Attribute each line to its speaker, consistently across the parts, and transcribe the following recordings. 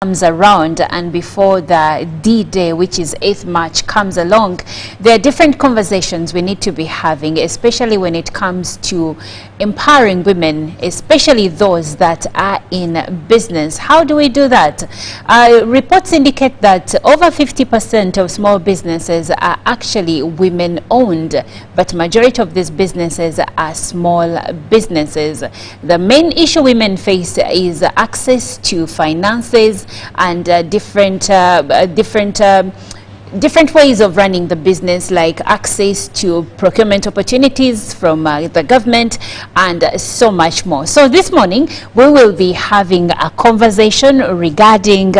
Speaker 1: comes around and before the D-Day, which is 8th March, comes along, there are different conversations we need to be having, especially when it comes to empowering women, especially those that are in business. How do we do that? Reports indicate that over 50% of small businesses are actually women-owned, but majority of these businesses are small businesses. The main issue women face is access to finances and different ways of running the business, like access to procurement opportunities from the government and so much more. So this morning we will be having a conversation regarding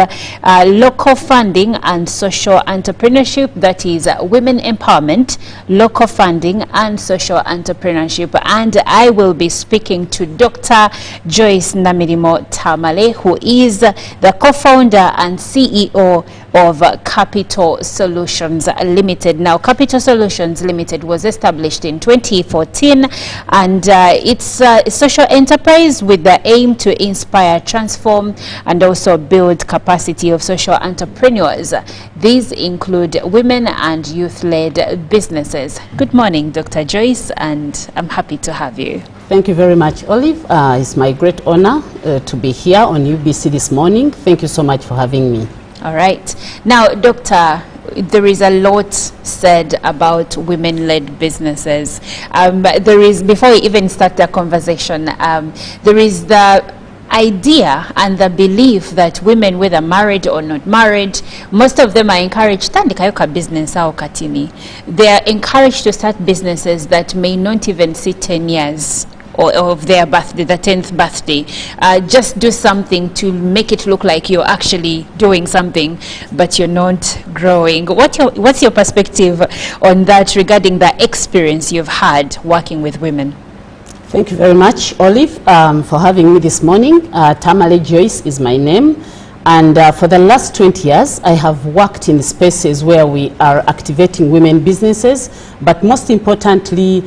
Speaker 1: local funding and social entrepreneurship, that is women empowerment, local funding and social entrepreneurship. And I will be speaking to Dr. Joyce Namirimo Tamale, who is the co-founder and CEO of Capital Solutions Limited. Now, Capital Solutions Limited was established in 2014, and it's a social enterprise with the aim to inspire, transform, and also build capacity of social entrepreneurs. These include women and youth-led businesses. Good morning, Dr. Joyce, and I'm happy to have you.
Speaker 2: Thank you very much, Olive. It's my great honor to be here on UBC this morning. Thank you so much for having me.
Speaker 1: All right. Now, Doctor, there is a lot said about women-led businesses. Before we even start the conversation, there is the idea and the belief that women, whether married or not married, most of them are encouraged, business au katini. They are encouraged to start businesses that may not even see 10 years of their birthday, the 10th birthday. Just do something to make it look like you're actually doing something, but you're not growing. What's your perspective on that regarding the experience you've had working with women?
Speaker 2: Thank you very much, Olive, for having me this morning. Tamale Joyce is my name. And for the last 20 years, I have worked in spaces where we are activating women businesses, but most importantly,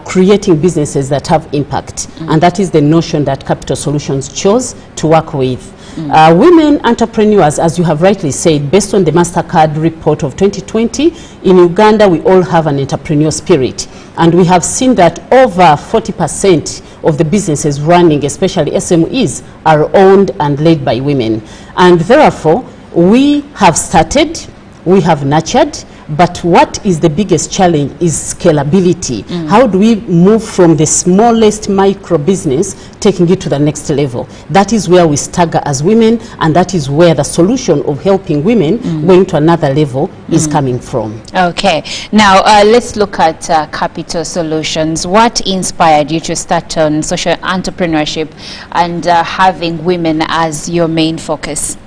Speaker 2: creating businesses that have impact. And that is the notion that Capital Solutions chose to work with. Women entrepreneurs, as you have rightly said, based on the MasterCard report of 2020, in Uganda, we all have an entrepreneurial spirit. And we have seen that over 40% of the businesses running, especially SMEs, are owned and led by women. And therefore, we have started, we have nurtured, but what is the biggest challenge is scalability. How do we move from the smallest micro business, taking it to the next level? That is where we stagger as women, and that is where the solution of helping women going to another level is coming from.
Speaker 1: Okay. Now, let's look at Capital Solutions. What inspired you to start on social entrepreneurship and having women as your main focus?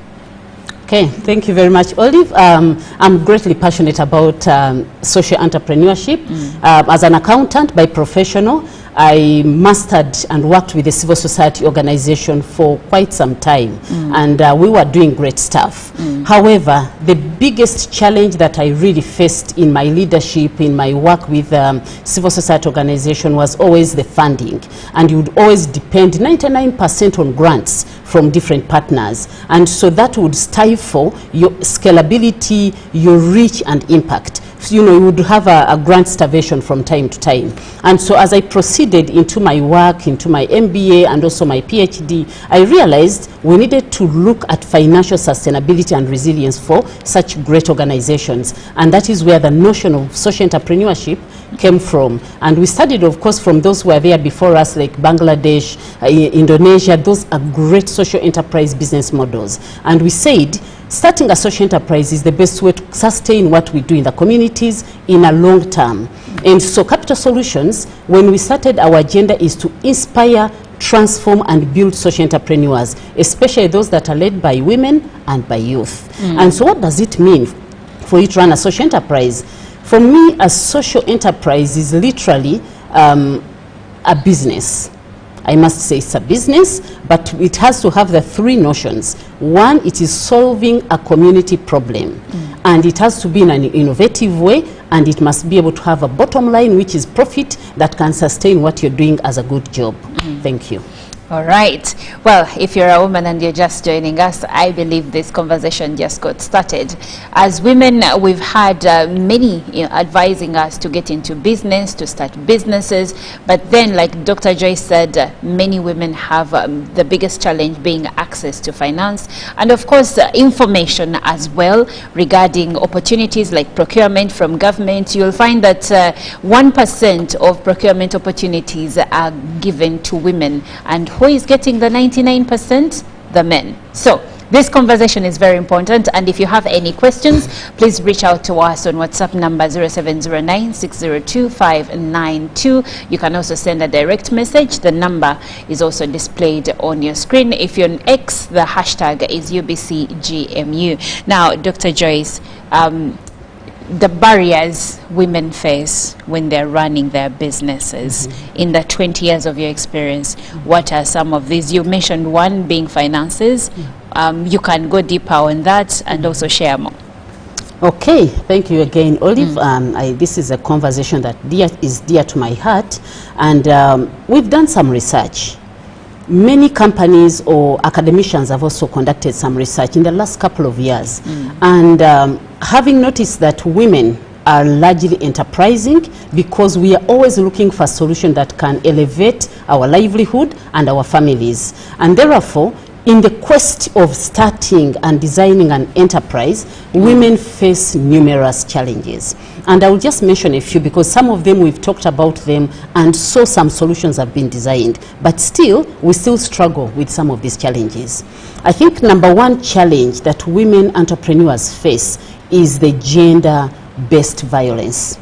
Speaker 2: Okay, thank you very much, Olive. I'm greatly passionate about social entrepreneurship. As an accountant by professional, I mastered and worked with a civil society organization for quite some time, and we were doing great stuff. However, the biggest challenge that I really faced in my leadership, in my work with civil society organization, was always the funding. And you would always depend 99% on grants from different partners. And so that would stifle your scalability, your reach and impact. So, you would have a grant starvation from time to time. And so as I proceeded into my work, into my MBA and also my PhD, I realized we needed to look at financial sustainability and resilience for such great organizations. And that is where the notion of social entrepreneurship came from. And we studied, of course, from those who were there before us, like Bangladesh, Indonesia. Those are great social enterprise business models. And we said, starting a social enterprise is the best way to sustain what we do in the communities in a long term. And so Capital Solutions, when we started, our agenda is to inspire, transform and build social entrepreneurs, especially those that are led by women and by youth. And so what does it mean for you to run a social enterprise? For me, a social enterprise is literally a business. I must say it's a business, but it has to have the three notions. One, it is solving a community problem. And it has to be in an innovative way, and it must be able to have a bottom line, which is profit that can sustain what you're doing as a good job. Thank you.
Speaker 1: All right. Well, if you're a woman and you're just joining us, I believe this conversation just got started. As women, we've had many advising us to get into business, to start businesses. But then, like Dr. Joyce said, many women have the biggest challenge being access to finance. And of course, information as well regarding opportunities like procurement from government. You'll find that 1% of procurement opportunities are given to women. And who is getting the 99%? The men. So this conversation is very important, and if you have any questions, please reach out to us on WhatsApp number 0709-602-592. You can also send a direct message. The number is also displayed on your screen. If you're on X, the hashtag is UBCGMU. Now, Dr. Joyce, the barriers women face when they're running their businesses, in the 20 years of your experience, what are some of these? You mentioned one being finances. You can go deeper on that and also share more.
Speaker 2: Okay, thank you again, Olive. This is a conversation that is dear to my heart, and we've done some research. Many companies or academicians have also conducted some research in the last couple of years, and having noticed that women are largely enterprising because we are always looking for a solution that can elevate our livelihood and our families. And therefore, in the quest of starting and designing an enterprise, women face numerous challenges. And I will just mention a few because some of them we've talked about them, and so some solutions have been designed. But still, we still struggle with some of these challenges. I think number one challenge that women entrepreneurs face is the gender-based violence.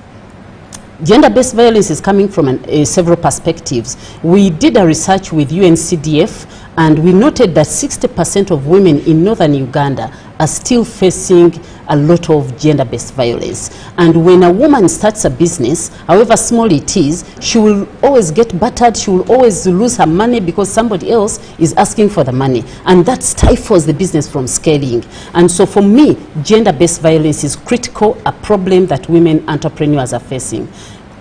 Speaker 2: Gender-based violence is coming from several perspectives. We did a research with UNCDF, and we noted that 60% of women in northern Uganda are still facing a lot of gender-based violence. And when a woman starts a business, however small it is, she will always get battered, she will always lose her money because somebody else is asking for the money. And that stifles the business from scaling. And so for me, gender-based violence is critical, a problem that women entrepreneurs are facing.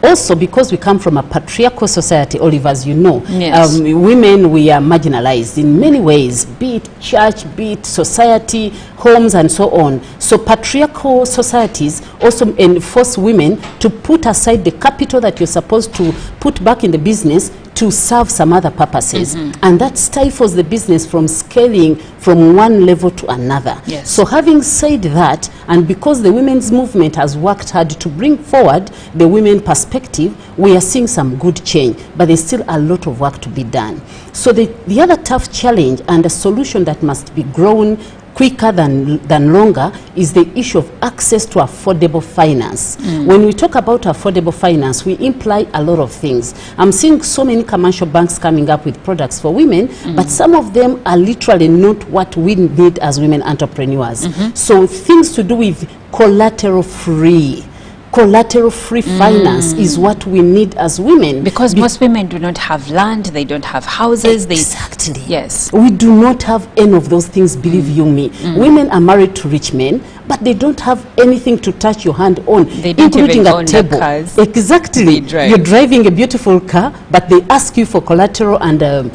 Speaker 2: Also, because we come from a patriarchal society, Olive, as you know,
Speaker 1: yes.
Speaker 2: Women, we are marginalized in many ways, be it church, be it society, homes, and so on. So patriarchal societies also enforce women to put aside the capital that you're supposed to put back in the business to serve some other purposes. And that stifles the business from scaling from one level to another.
Speaker 1: Yes.
Speaker 2: So having said that, and because the women's movement has worked hard to bring forward the women perspective, we are seeing some good change, but there's still a lot of work to be done. So the other tough challenge and a solution that must be grown quicker than longer is the issue of access to affordable finance. When we talk about affordable finance, we imply a lot of things. I'm seeing so many commercial banks coming up with products for women, but some of them are literally not what we need as women entrepreneurs. So things to do with collateral-free finance is what we need as women.
Speaker 1: Because most women do not have land, they don't have houses.
Speaker 2: Exactly.
Speaker 1: Yes.
Speaker 2: We do not have any of those things, believe you me. Women are married to rich men, but they don't have anything to touch your hand on,
Speaker 1: They don't
Speaker 2: including
Speaker 1: even
Speaker 2: a
Speaker 1: own
Speaker 2: table.
Speaker 1: cars.
Speaker 2: Exactly.
Speaker 1: They drive.
Speaker 2: You're driving a beautiful car, but they ask you for collateral and a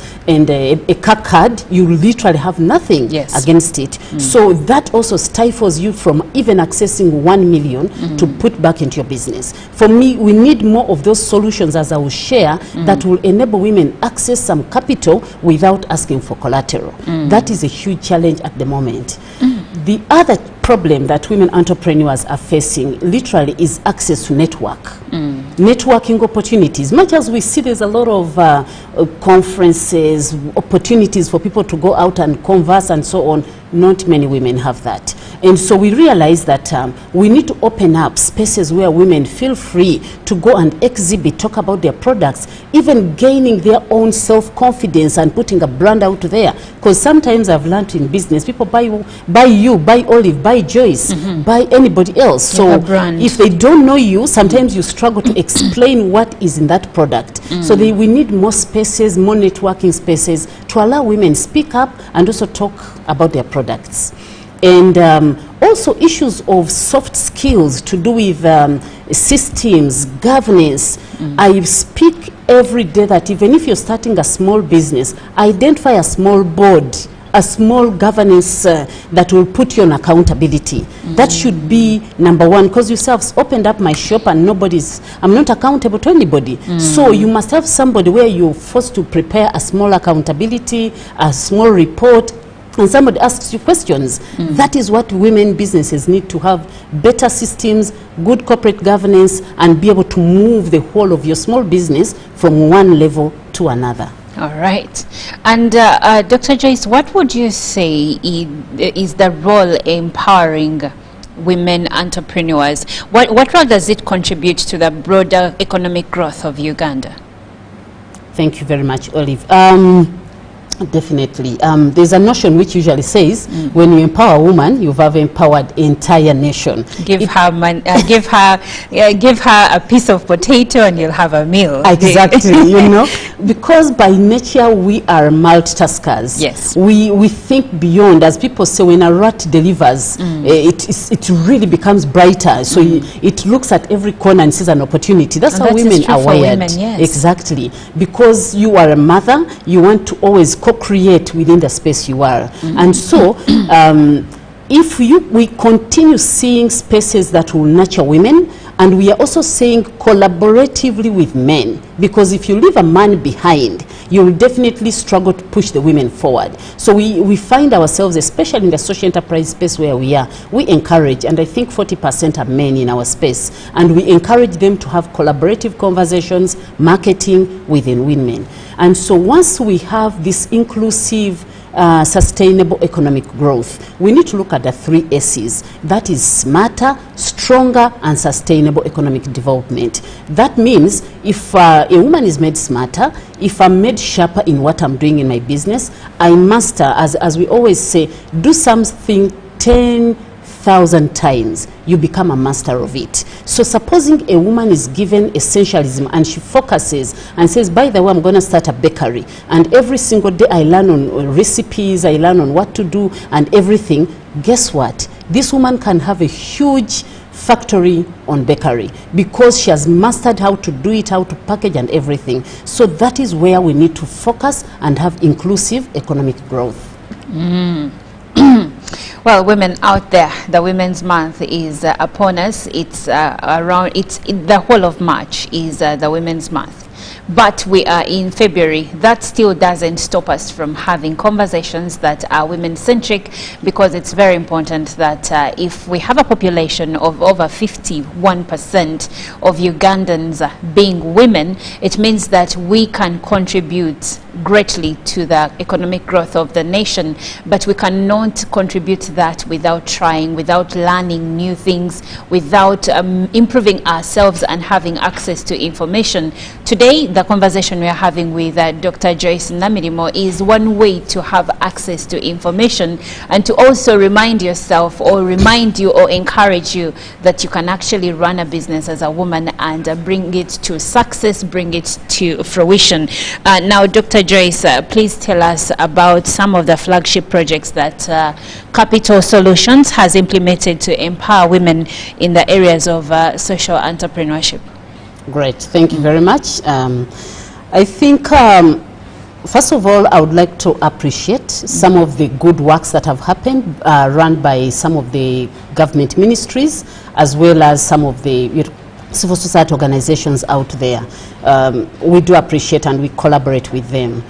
Speaker 2: car card. You literally have nothing against it. So that also stifles you from even accessing 1 million to put back into your business. For me, we need more of those solutions, as I will share, that will enable women access some capital without asking for collateral. That is a huge challenge at the moment. The other problem that women entrepreneurs are facing literally is access to networking opportunities. Much as we see there's a lot of conferences, opportunities for people to go out and converse and so on, not many women have that. And so we realize that we need to open up spaces where women feel free to go and exhibit, talk about their products, even gaining their own self-confidence and putting a brand out there. Because sometimes I've learned in business, people buy you, buy Olive, buy Joyce, buy anybody else. So if they don't know you, sometimes you struggle to explain what is in that product. So we need more spaces, more networking spaces to allow women speak up and also talk about their products. And also issues of soft skills to do with systems, governance. I speak every day that even if you're starting a small business, identify a small board, a small governance that will put you on accountability. That should be number one, because you say, I've opened up my shop and I'm not accountable to anybody. So you must have somebody where you're forced to prepare a small accountability, a small report, and somebody asks you questions. That is what women businesses need to have: better systems, good corporate governance, and be able to move the whole of your small business from one level to another.
Speaker 1: All right. And Dr. Joyce, what would you say is the role empowering women entrepreneurs? What role does it contribute to the broader economic growth of Uganda?
Speaker 2: Thank you very much, Olive. Definitely. There's a notion which usually says, when you empower a woman, you have empowered the entire nation.
Speaker 1: Give her a piece of potato and you'll have a meal.
Speaker 2: Exactly. You know, because by nature we are multitaskers.
Speaker 1: Yes.
Speaker 2: We think beyond. As people say, when a rat delivers, it really becomes brighter. So it looks at every corner and sees an opportunity. That's how women are wired. Women, yes. Exactly. Because you are a mother, you want to always co-create within the space you are. And so if we continue seeing spaces that will nurture women, and we are also saying collaboratively with men, because if you leave a man behind, you will definitely struggle to push the women forward. So we find ourselves, especially in the social enterprise space where we are, we encourage, and I think 40% are men in our space, and we encourage them to have collaborative conversations, marketing within women. And so once we have this inclusive, sustainable economic growth, we need to look at the 3 S's. That is smarter, stronger, and sustainable economic development. That means if a woman is made smarter, if I'm made sharper in what I'm doing in my business, I master, as we always say, do something 10,000 times, you become a master of it. So supposing a woman is given essentialism and she focuses and says, by the way, I'm going to start a bakery, and every single day I learn on recipes, I learn on what to do and everything, guess what? This woman can have a huge factory on bakery because she has mastered how to do it, how to package and everything. So that is where we need to focus and have inclusive economic growth.
Speaker 1: Well, women out there, the Women's Month is upon us. It's the whole of March is the Women's Month. But we are in February. That still doesn't stop us from having conversations that are women-centric, because it's very important that if we have a population of over 51% of Ugandans being women, it means that we can contribute greatly to the economic growth of the nation, but we cannot contribute that without trying, without learning new things, without improving ourselves and having access to information. Today, the conversation we are having with Dr. Joyce Namirimo is one way to have access to information, and to also remind yourself, or remind you, or encourage you that you can actually run a business as a woman and bring it to success, bring it to fruition. Now, Dr. Joyce, please tell us about some of the flagship projects that Capital Solutions has implemented to empower women in the areas of social entrepreneurship.
Speaker 2: Great, thank you very much. I think, first of all, I would like to appreciate some of the good works that have happened, run by some of the government ministries, as well as some of the civil society organizations out there. We do appreciate and we collaborate with them.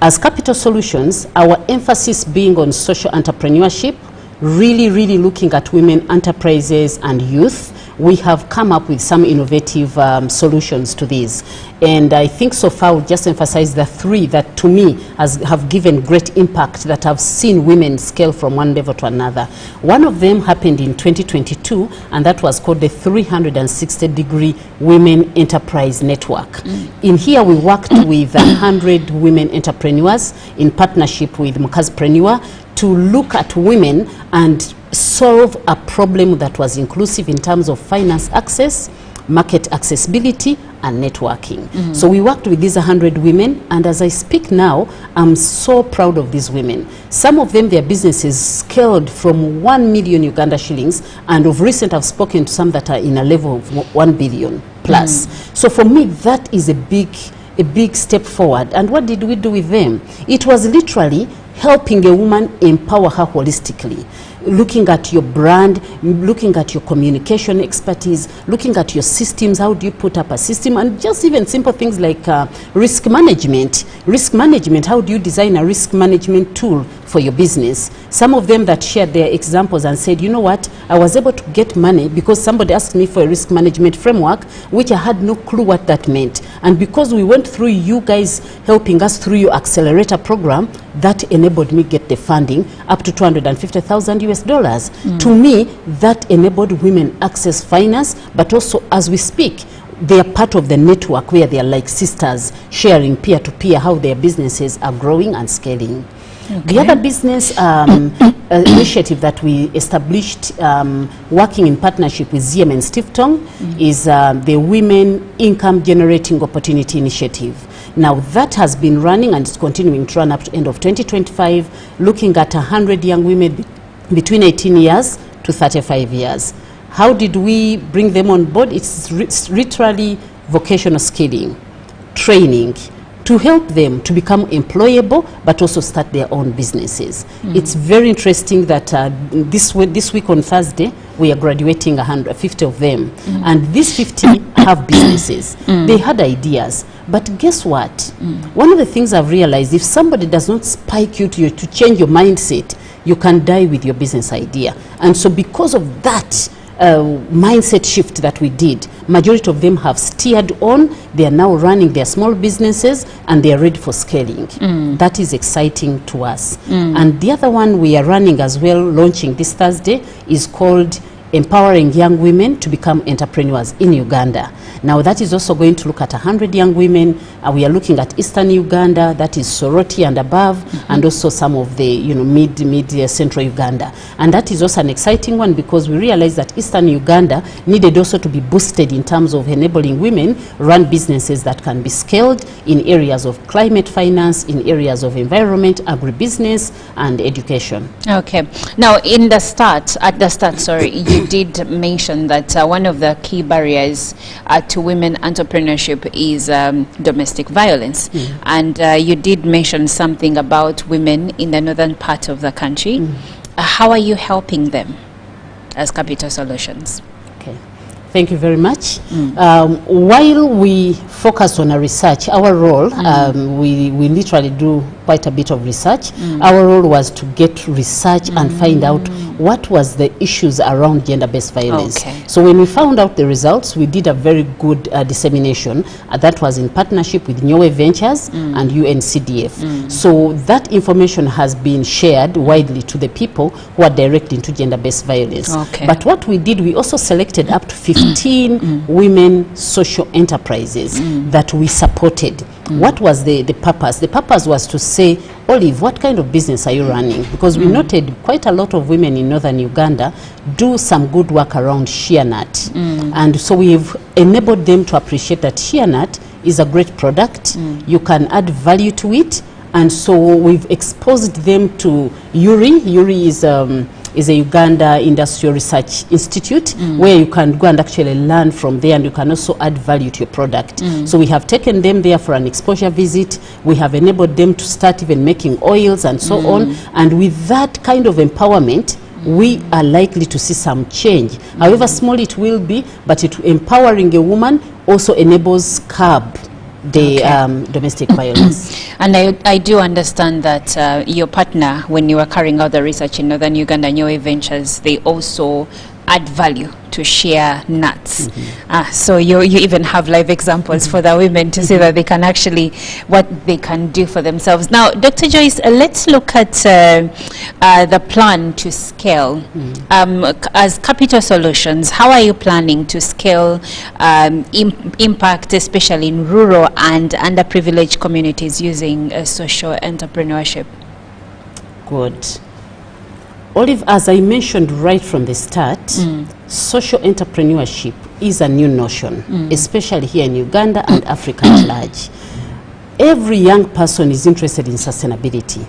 Speaker 2: As Capital Solutions, our emphasis being on social entrepreneurship, really looking at women enterprises and youth, we have come up with some innovative solutions to these. And I think so far we'll just emphasize the 3 that to me have given great impact, that have seen women scale from one level to another. One of them happened in 2022, and that was called the 360-degree Women Enterprise Network. In here we worked with 100 women entrepreneurs in partnership with Mukazipreneur to look at women and solve a problem that was inclusive in terms of finance access, market accessibility, and networking. So we worked with these 100 women, and as I speak now, I'm so proud of these women. Some of them, their businesses scaled from 1 million Uganda shillings, and of recent I've spoken to some that are in a level of 1 billion plus. So for me, that is a big a big step forward. And what did we do with them? It was literally helping a woman empower her holistically, looking at your brand, looking at your communication expertise, looking at your systems, how do you put up a system, and just even simple things like risk management. Risk management, how do you design a risk management tool for your business? Some of them that shared their examples and said, you know what, I was able to get money because somebody asked me for a risk management framework, which I had no clue what that meant. And because we went through you guys helping us through your accelerator program, that enabled me get the funding up to $250,000 US. To me, that enabled women access finance, but also as we speak, they are part of the network where they are like sisters, sharing peer-to-peer how their businesses are growing and scaling. Okay. The other business initiative that we established, working in partnership with ZMN Stiftung, is the Women Income Generating Opportunity Initiative. Now that has been running and it's continuing to run up to end of 2025, looking at 100 young women between 18 years to 35 years. How did we bring them on board? It's literally vocational skilling, training, to help them to become employable, but also start their own businesses. It's very interesting that this week on Thursday, we are graduating 50 of them. And these 50 have businesses. They had ideas. But guess what? One of the things I've realized, if somebody does not spike you to change your mindset, you can die with your business idea. And so because of that, mindset shift that we did, majority of them have steered on. They are now running their small businesses and they are ready for scaling. That is exciting to us. And the other one we are running as well, launching this Thursday, is called Empowering Young Women to Become Entrepreneurs in Uganda. Now that is also going to look at 100 young women. We are looking at Eastern Uganda, that is Soroti and above, and also some of the mid central Uganda. And that is also an exciting one because we realize that Eastern Uganda needed also to be boosted in terms of enabling women run businesses that can be scaled in areas of climate finance, in areas of environment, agribusiness, and education. Okay.
Speaker 1: Now at the start, you did mention that one of the key barriers to women entrepreneurship is domestic violence. And you did mention something about women in the northern part of the country. How are you helping them as Capital Solutions?
Speaker 2: Okay. Thank you very much. While we focus on our research, our role, we literally do quite a bit of research. Our role was to get research and find out what was the issues around gender-based violence. So when we found out the results, we did a very good dissemination. That was in partnership with Nyowe Ventures and UNCDF. So that information has been shared widely to the people who are direct into gender-based violence. But what we did, we also selected up to 15 women social enterprises that we supported. What was the purpose? The purpose was to say, Olive, what kind of business are you running? Because we noted quite a lot of women in northern Uganda do some good work around shea nut. And so we've enabled them to appreciate that shea nut is a great product. You can add value to it. And so we've exposed them to URI. URI is a Uganda Industrial Research Institute where you can go and actually learn from there, and you can also add value to your product. So we have taken them there for an exposure visit. We have enabled them to start even making oils and so on. And with that kind of empowerment, we are likely to see some change. However small it will be, but empowering a woman also enables curb the domestic violence.
Speaker 1: And I do understand that your partner, when you were carrying out the research in northern Uganda, Nyowe Ventures, they also add value to share nuts. So you even have live examples for the women to see that they can actually, what they can do for themselves. Now, Dr. Joyce, let's look at the plan to scale. As Capital Solutions, how are you planning to scale impact, especially in rural and underprivileged communities using social entrepreneurship?
Speaker 2: Good. Olive, as I mentioned right from the start, social entrepreneurship is a new notion, especially here in Uganda and Africa at large. Every young person is interested in sustainability.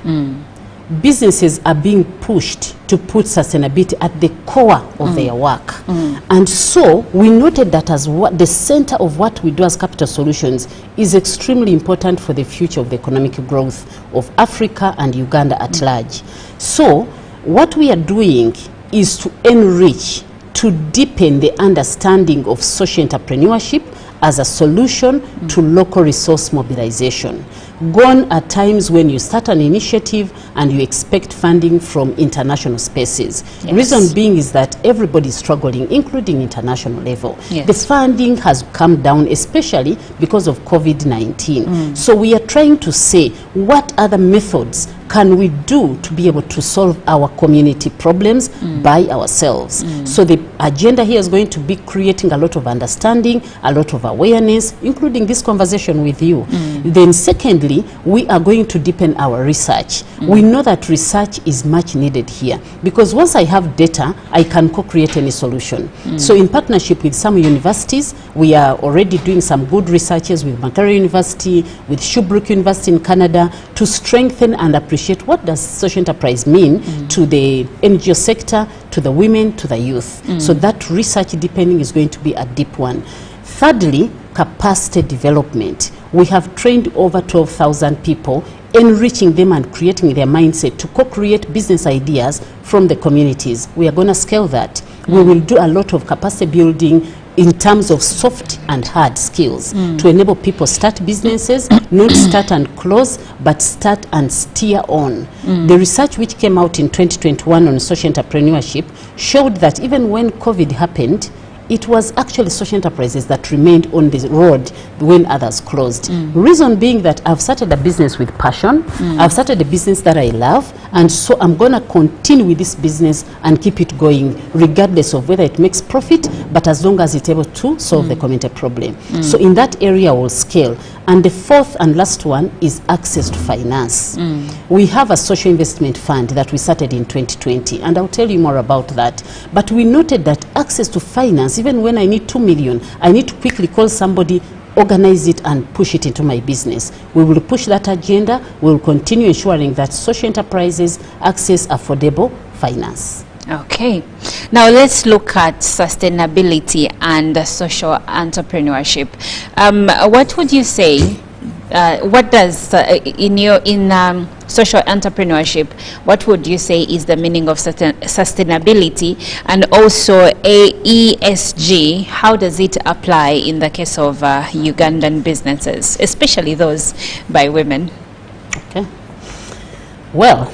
Speaker 2: businesses are being pushed to put sustainability at the core of their work. And so we noted that as what the center of what we do as Capital Solutions is extremely important for the future of the economic growth of Africa and Uganda at large. So what we are doing is to enrich, to deepen the understanding of social entrepreneurship as a solution to local resource mobilization. Gone are times when you start an initiative and you expect funding from international spaces.
Speaker 1: Yes.
Speaker 2: Reason being is that everybody is struggling, including international level.
Speaker 1: Yes.
Speaker 2: The funding has come down, especially because of COVID-19. So we are trying to say, what other methods can we do to be able to solve our community problems by ourselves? So the agenda here is going to be creating a lot of understanding, a lot of awareness, including this conversation with you. Then secondly, we are going to deepen our research. We know that research is much needed here, because once I have data, I can co-create any solution. So in partnership with some universities, we are already doing some good researches with Makerere University, with Shubruk University in Canada, to strengthen and appreciate what does social enterprise mean to the NGO sector, to the women, to the youth. So that research deepening is going to be a deep one. Thirdly, capacity development. We have trained over 12,000 people, enriching them and creating their mindset to co-create business ideas from the communities. We are going to scale that. We will do a lot of capacity building in terms of soft and hard skills to enable people start businesses, not start and close, but start and steer on. The research which came out in 2021 on social entrepreneurship showed that even when COVID happened, it was actually social enterprises that remained on the road when others closed. Reason being that I've started a business with passion, I've started a business that I love, and so I'm going to continue with this business and keep it going, regardless of whether it makes profit, but as long as it's able to solve the community problem. So in that area, we'll scale. And the fourth and last one is access to finance. We have a social investment fund that we started in 2020, and I'll tell you more about that. But we noted that access to finance, even when I need 2 million, I need to quickly call somebody, organize it and push it into my business. We will push that agenda. We will continue ensuring that social enterprises access affordable finance.
Speaker 1: Okay, now let's look at sustainability and social entrepreneurship. What would you say? What does in social entrepreneurship? What would you say is the meaning of sustainability, and also ESG? How does it apply in the case of Ugandan businesses, especially those by women?
Speaker 2: Okay. Well,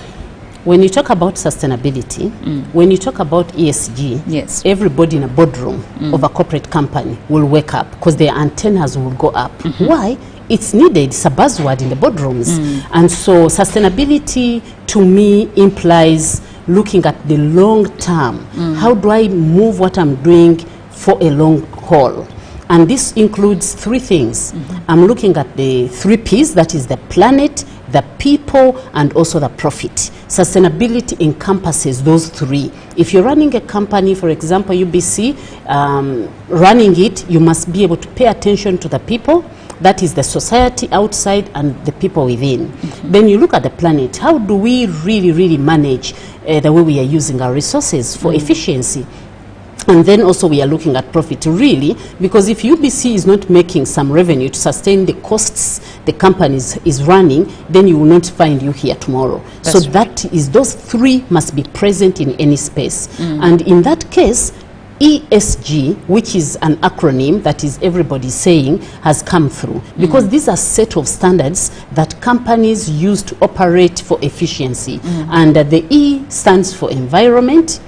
Speaker 2: when you talk about sustainability, when you talk about ESG,
Speaker 1: yes,
Speaker 2: everybody in a boardroom of a corporate company will wake up because their antennas will go up. Why? It's needed. It's a buzzword in the boardrooms. And so sustainability to me implies looking at the long term. How do I move what I'm doing for a long haul? And this includes three things. I'm looking at the 3 P's, that is the planet, the people, and also the profit. Sustainability encompasses those 3. If you're running a company, for example, UBC, running it, you must be able to pay attention to the people. That is the society outside and the people within. Then you look at the planet. How do we really manage the way we are using our resources for efficiency? And then also we are looking at profit, really, because if UBC is not making some revenue to sustain the costs the company is running, then you will not find you here tomorrow. That's so right. That is, those 3 must be present in any space. And in that case, ESG, which is an acronym that is everybody saying, has come through, because these are set of standards that companies use to operate for efficiency. And the E stands for environment,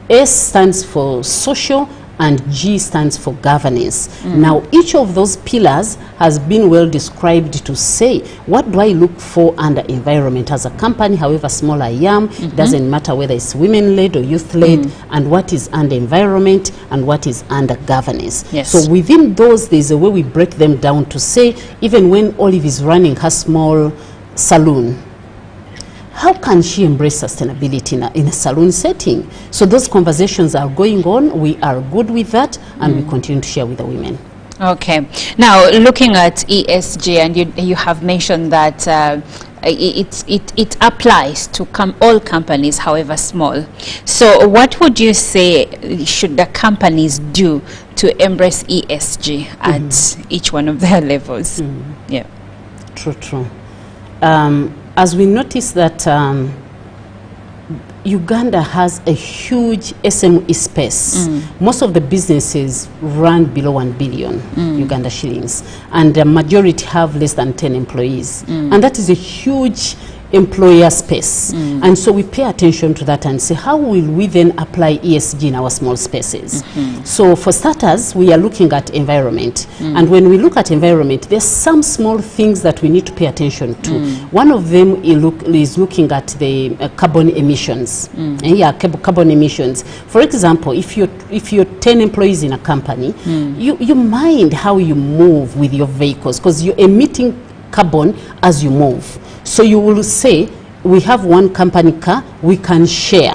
Speaker 2: S stands for social, and G stands for governance. Now, each of those pillars has been well described to say, what do I look for under environment as a company, however small I am? It doesn't matter whether it's women-led or youth-led, and what is under environment and what is under governance.
Speaker 1: Yes.
Speaker 2: So within those, there's a way we break them down to say, even when Olive is running her small salon, how can she embrace sustainability in a salon setting? So those conversations are going on. We are good with that, and we continue to share with the women.
Speaker 1: Okay. Now, looking at ESG, and you have mentioned that it applies to all companies, however small. So what would you say should the companies do to embrace ESG at each one of their levels? Yeah.
Speaker 2: True. As we notice that Uganda has a huge SME space. Most of the businesses run below 1 billion Uganda shillings, and the majority have less than 10 employees. And that is a huge employer space. And so we pay attention to that and say, how will we then apply ESG in our small spaces? So for starters, we are looking at environment. And when we look at environment, there's some small things that we need to pay attention to. One of them is looking at the carbon emissions. Carbon emissions. For example, if you're 10 employees in a company, you mind how you move with your vehicles, because you're emitting carbon as you move. So you will say, we have one company car, we can share.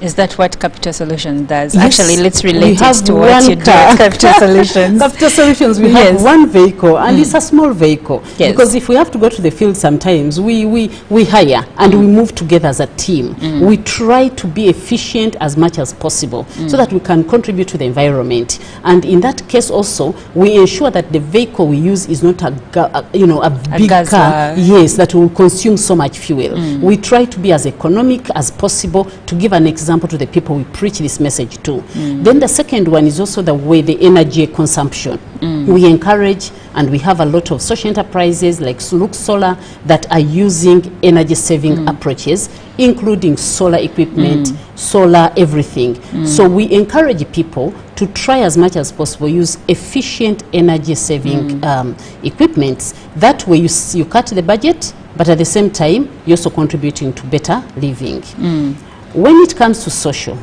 Speaker 1: Is that what Capital Solutions does?
Speaker 2: Yes.
Speaker 1: Actually, let's relate it to what you do at Capital Solutions.
Speaker 2: Capital Solutions, we have one vehicle, and it's a small vehicle.
Speaker 1: Yes.
Speaker 2: Because if we have to go to the field sometimes, we hire and we move together as a team. We try to be efficient as much as possible so that we can contribute to the environment. And in that case also, we ensure that the vehicle we use is not a big car, yes, that will consume so much fuel. We try to be as economic as possible, to give an example to the people we preach this message to. Then the second one is also the way the energy consumption. We encourage, and we have a lot of social enterprises like Look Solar that are using energy saving approaches, including solar equipment, solar everything. So we encourage people to try as much as possible use efficient energy saving equipments. That way you cut the budget, but at the same time you're also contributing to better living. When it comes to social,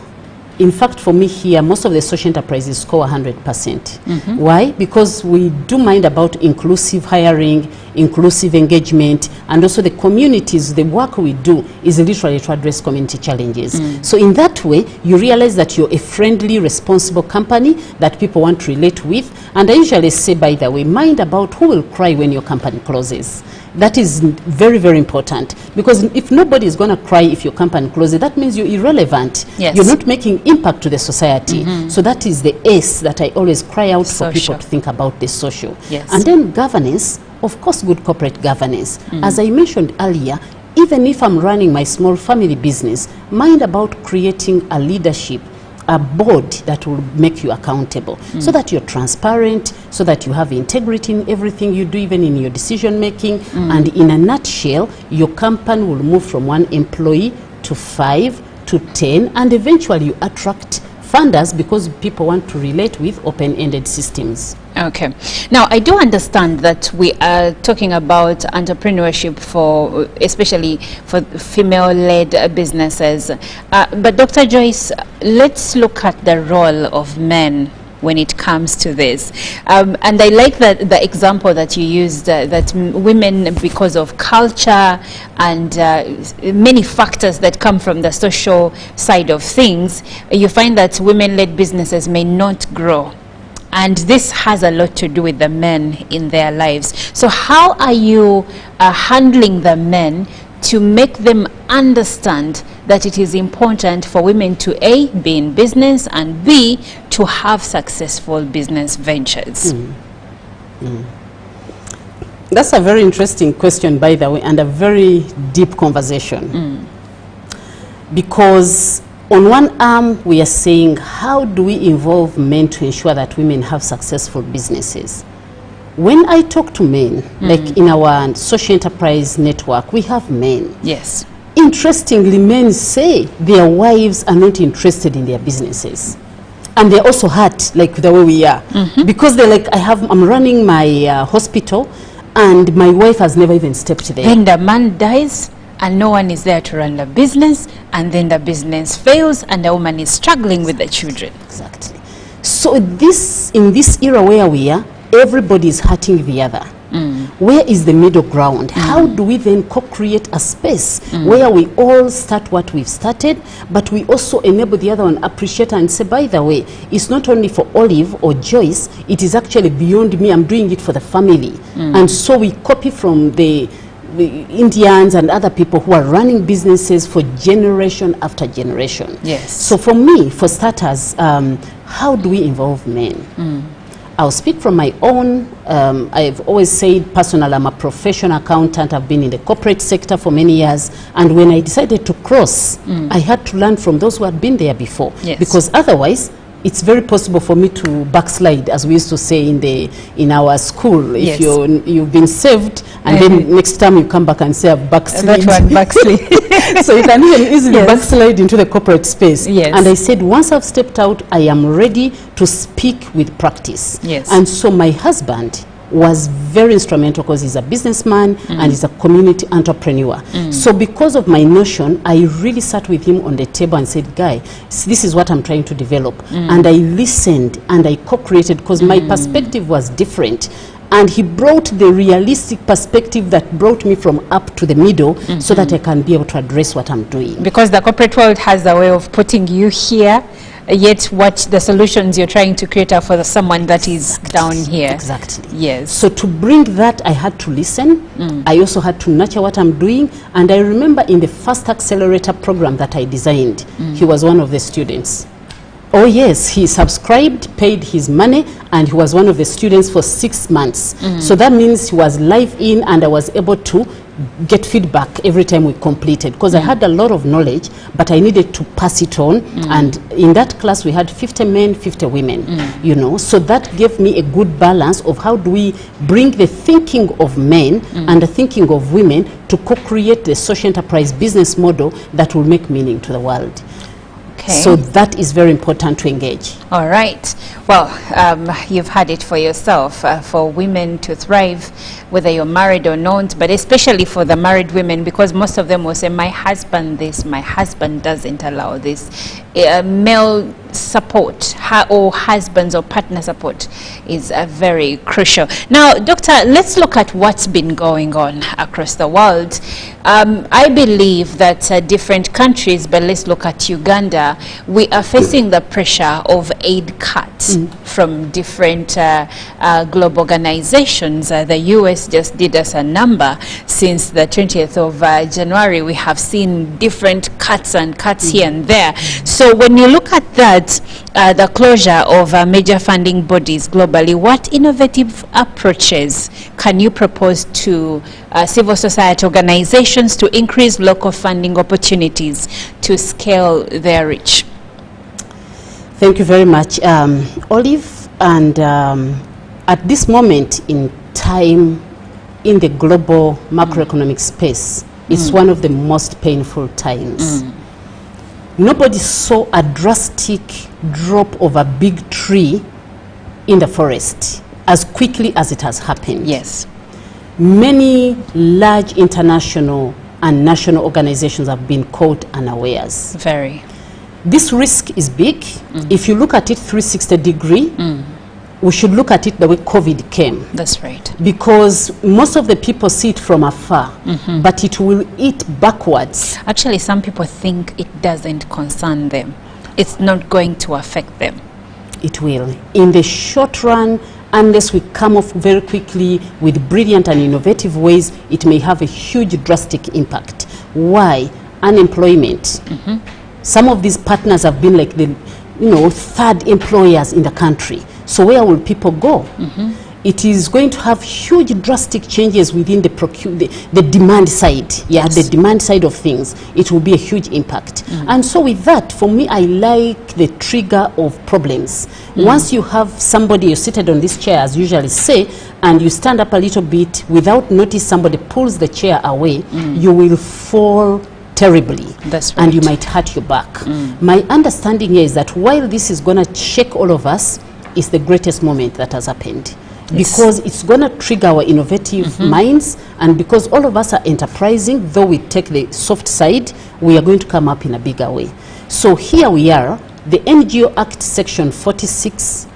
Speaker 2: in fact, for me here, most of the social enterprises score 100%. Why? Because we do mind about inclusive hiring, inclusive engagement, and also the communities. The work we do is literally to address community challenges. So in that way, you realize that you're a friendly, responsible company that people want to relate with. And I usually say, by the way, mind about who will cry when your company closes. That is very, very important, because if nobody is going to cry if your company closes, that means you're irrelevant.
Speaker 1: Yes.
Speaker 2: You're not making impact to the society. So that is the S that I always cry out for people to think about, the social.
Speaker 1: Yes.
Speaker 2: And then governance, of course, good corporate governance. As I mentioned earlier, even if I'm running my small family business, mind about creating a leadership, a board that will make you accountable, so that you're transparent, so that you have integrity in everything you do, even in your decision making. And in a nutshell, your company will move from 1 employee to 5 to 10, and eventually you attract funders because people want to relate with open-ended systems.
Speaker 1: Okay. Now, I do understand that we are talking about entrepreneurship for, especially for female-led businesses. But Dr. Joyce, let's look at the role of men when it comes to this. And I like that the example that you used, that women, because of culture and many factors that come from the social side of things, you find that women-led businesses may not grow. And this has a lot to do with the men in their lives. So how are you handling the men to make them understand that it is important for women to A, be in business, and B, to have successful business ventures?
Speaker 2: That's a very interesting question, by the way, and a very deep conversation. Because on one arm, we are saying, how do we involve men to ensure that women have successful businesses? When I talk to men, like in our social enterprise network, we have men.
Speaker 1: Yes.
Speaker 2: Interestingly, men say their wives are not interested in their businesses. And they're also hurt, like the way we are. Because they're like, I'm running my hospital, and my wife has never even stepped there.
Speaker 1: Then the man dies, and no one is there to run the business, and then the business fails, and the woman is struggling with the children.
Speaker 2: Exactly. So in this era where we are, everybody is hurting the other. Where is the middle ground? How do we then co-create a space where we all start what we've started, but we also enable the other one, appreciate and say, by the way, it's not only for Olive or Joyce, it is actually beyond me, I'm doing it for the family. And so we copy from the Indians and other people who are running businesses for generation after generation.
Speaker 1: Yes.
Speaker 2: So for me, for starters, how do we involve men? I'll speak from my own. I've always said personal, I'm a professional accountant. I've been in the corporate sector for many years. And when I decided to cross, I had to learn from those who had been there before.
Speaker 1: Yes.
Speaker 2: Because otherwise, it's very possible for me to backslide, as we used to say in our school. If
Speaker 1: Yes.
Speaker 2: you've been saved, and then next time you come back and say, I've backslid.
Speaker 1: That one backslid.
Speaker 2: So you can even easily
Speaker 1: Yes.
Speaker 2: backslide into the corporate space.
Speaker 1: Yes.
Speaker 2: And I said, once I've stepped out, I am ready to speak with practice.
Speaker 1: Yes.
Speaker 2: And so my husband was very instrumental because he's a businessman and he's a community entrepreneur. So because of my notion, I really sat with him on the table and said, Guy, this is what I'm trying to develop. And I listened and I co-created because my perspective was different. And he brought the realistic perspective that brought me from up to the middle so that I can be able to address what I'm doing.
Speaker 1: Because the corporate world has a way of putting you here, yet what the solutions you're trying to create are for someone that is down here.
Speaker 2: Exactly.
Speaker 1: Yes.
Speaker 2: So to bring that, I had to listen. I also had to nurture what I'm doing. And I remember in the first accelerator program that I designed, he was one of the students. Oh yes, he subscribed, paid his money, and he was one of the students for 6 months. So that means he was live in, and I was able to get feedback every time we completed, because I had a lot of knowledge, but I needed to pass it on. And in that class we had 50 men, 50 women, you know, so that gave me a good balance of how do we bring the thinking of men and the thinking of women to co-create the social enterprise business model that will make meaning to the world.
Speaker 1: Okay.
Speaker 2: So that is very important to engage.
Speaker 1: All right. Well, you've had it for yourself, for women to thrive, whether you're married or not, but especially for the married women, because most of them will say, my husband this, my husband doesn't allow this. Male support or husbands or partner support is very crucial. Now, Doctor, let's look at what's been going on across the world. I believe that different countries, but let's look at Uganda, we are facing the pressure of aid cuts from different global organizations. The US just did us a number. Since the 20th of January, we have seen different cuts and cuts here and there. So when you look at that, the closure of major funding bodies globally, what innovative approaches can you propose to civil society organizations to increase local funding opportunities to scale their reach?
Speaker 2: Thank you very much, Olive. And at this moment in time in the global macroeconomic space, it's one of the most painful times. Nobody saw a drastic drop of a big tree in the forest as quickly as it has happened.
Speaker 1: Yes.
Speaker 2: Many large international and national organizations have been caught unawares.
Speaker 1: Very.
Speaker 2: This risk is big. If you look at it 360 degree, we should look at it the way COVID came.
Speaker 1: That's right.
Speaker 2: Because most of the people see it from afar, but it will eat backwards.
Speaker 1: Actually, some people think it doesn't concern them. It's not going to affect them.
Speaker 2: It will. In the short run, unless we come off very quickly with brilliant and innovative ways, it may have a huge drastic impact. Why? Unemployment. Some of these partners have been like the third employers in the country. So where will people go? It is going to have huge drastic changes within the demand side.
Speaker 1: Yes.
Speaker 2: The demand side of things. It will be a huge impact. And so with that, for me, I like the trigger of problems. Once you have somebody, you're seated on this chair, as usually say, and you stand up a little bit without notice, somebody pulls the chair away, you will fall terribly.
Speaker 1: That's right.
Speaker 2: And you might hurt your back. My understanding here is that while this is going to shake all of us, it's the greatest moment that has happened. Yes. Because it's going to trigger our innovative minds, and because all of us are enterprising, though we take the soft side, we are going to come up in a bigger way. So here we are. The NGO Act Section 46,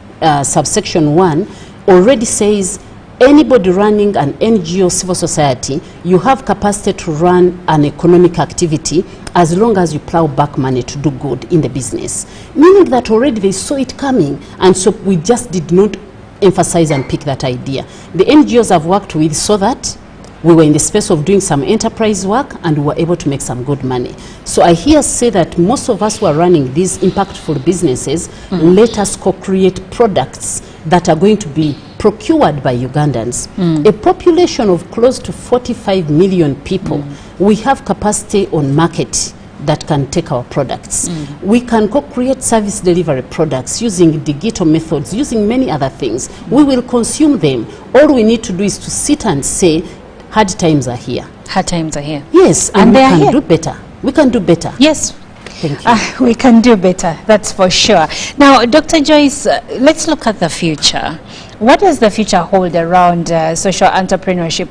Speaker 2: subsection 1, already says anybody running an NGO civil society, you have capacity to run an economic activity as long as you plow back money to do good in the business. Meaning that already they saw it coming, and so we just did not emphasize and pick that idea. The NGOs I've worked with saw that, we were in the space of doing some enterprise work, and we were able to make some good money. So I hear say that most of us who are running these impactful businesses, let us co-create products that are going to be procured by Ugandans. A population of close to 45 million people, we have capacity on market that can take our products. We can co-create service delivery products using digital methods, using many other things. We will consume them. All we need to do is to sit and say, hard times are here.
Speaker 1: Hard times are here.
Speaker 2: Yes, and we can do better. We can do better.
Speaker 1: Yes.
Speaker 2: Thank you.
Speaker 1: We can do better, that's for sure. Now, Dr. Joyce, let's look at the future. What does the future hold around social entrepreneurship?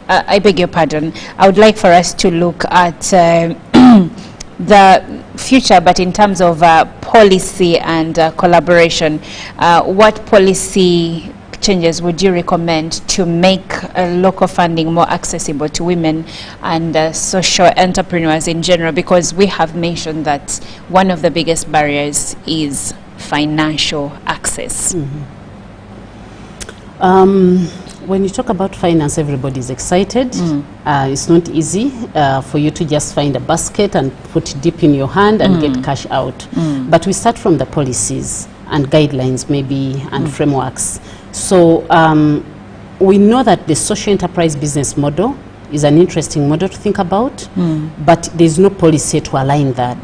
Speaker 1: I beg your pardon. I would like for us to look at the future, but in terms of policy and collaboration. What policy changes would you recommend to make local funding more accessible to women and social entrepreneurs in general? Because we have mentioned that one of the biggest barriers is financial access.
Speaker 2: When you talk about finance, everybody is excited. It's not easy for you to just find a basket and put deep in your hand and get cash out. But we start from the policies and guidelines maybe and frameworks. So we know that the social enterprise business model is an interesting model to think about, but there's no policy to align that.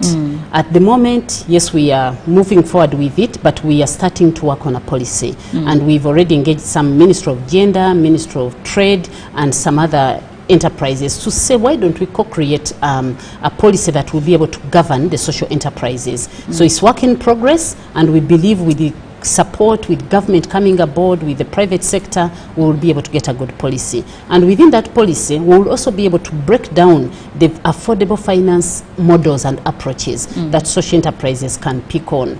Speaker 2: At the moment, yes, we are moving forward with it, but we are starting to work on a policy. And we've already engaged some Ministry of Gender, Ministry of Trade, and some other enterprises to say, why don't we co-create a policy that will be able to govern the social enterprises? So it's work in progress, and we believe with the support, with government coming aboard, with the private sector, we will be able to get a good policy. And within that policy, we will also be able to break down the affordable finance models and approaches that social enterprises can pick on.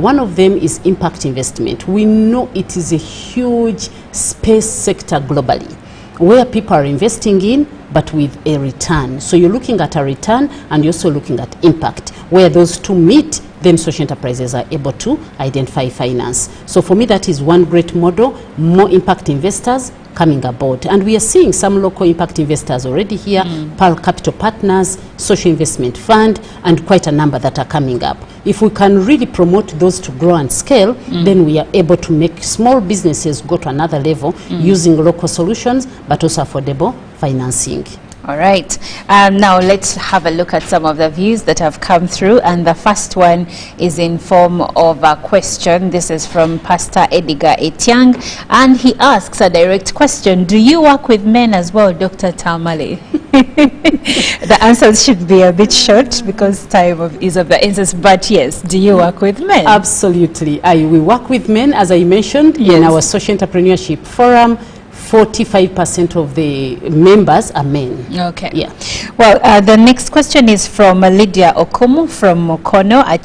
Speaker 2: One of them is impact investment. We know it is a huge space sector globally, where people are investing in, but with a return. So you're looking at a return, and you're also looking at impact. Where those two meet, then social enterprises are able to identify finance. So for me, that is one great model, more impact investors coming aboard. And we are seeing some local impact investors already here, Pearl Capital Partners, Social Investment Fund, and quite a number that are coming up. If we can really promote those to grow and scale, then we are able to make small businesses go to another level using local solutions, but also affordable financing.
Speaker 1: All right. Now let's have a look at some of the views that have come through. And the first one is in form of a question. This is from Pastor Edgar Etiang. And he asks a direct question. Do you work with men as well, Dr. Tamale? The answers should be a bit short because time is of the essence. But yes, do you work with men?
Speaker 2: Absolutely. We work with men, as I mentioned, in our social entrepreneurship forum. 45% of the members are men.
Speaker 1: Okay.
Speaker 2: Yeah.
Speaker 1: Well, the next question is from Lydia Okumu from Mokono, a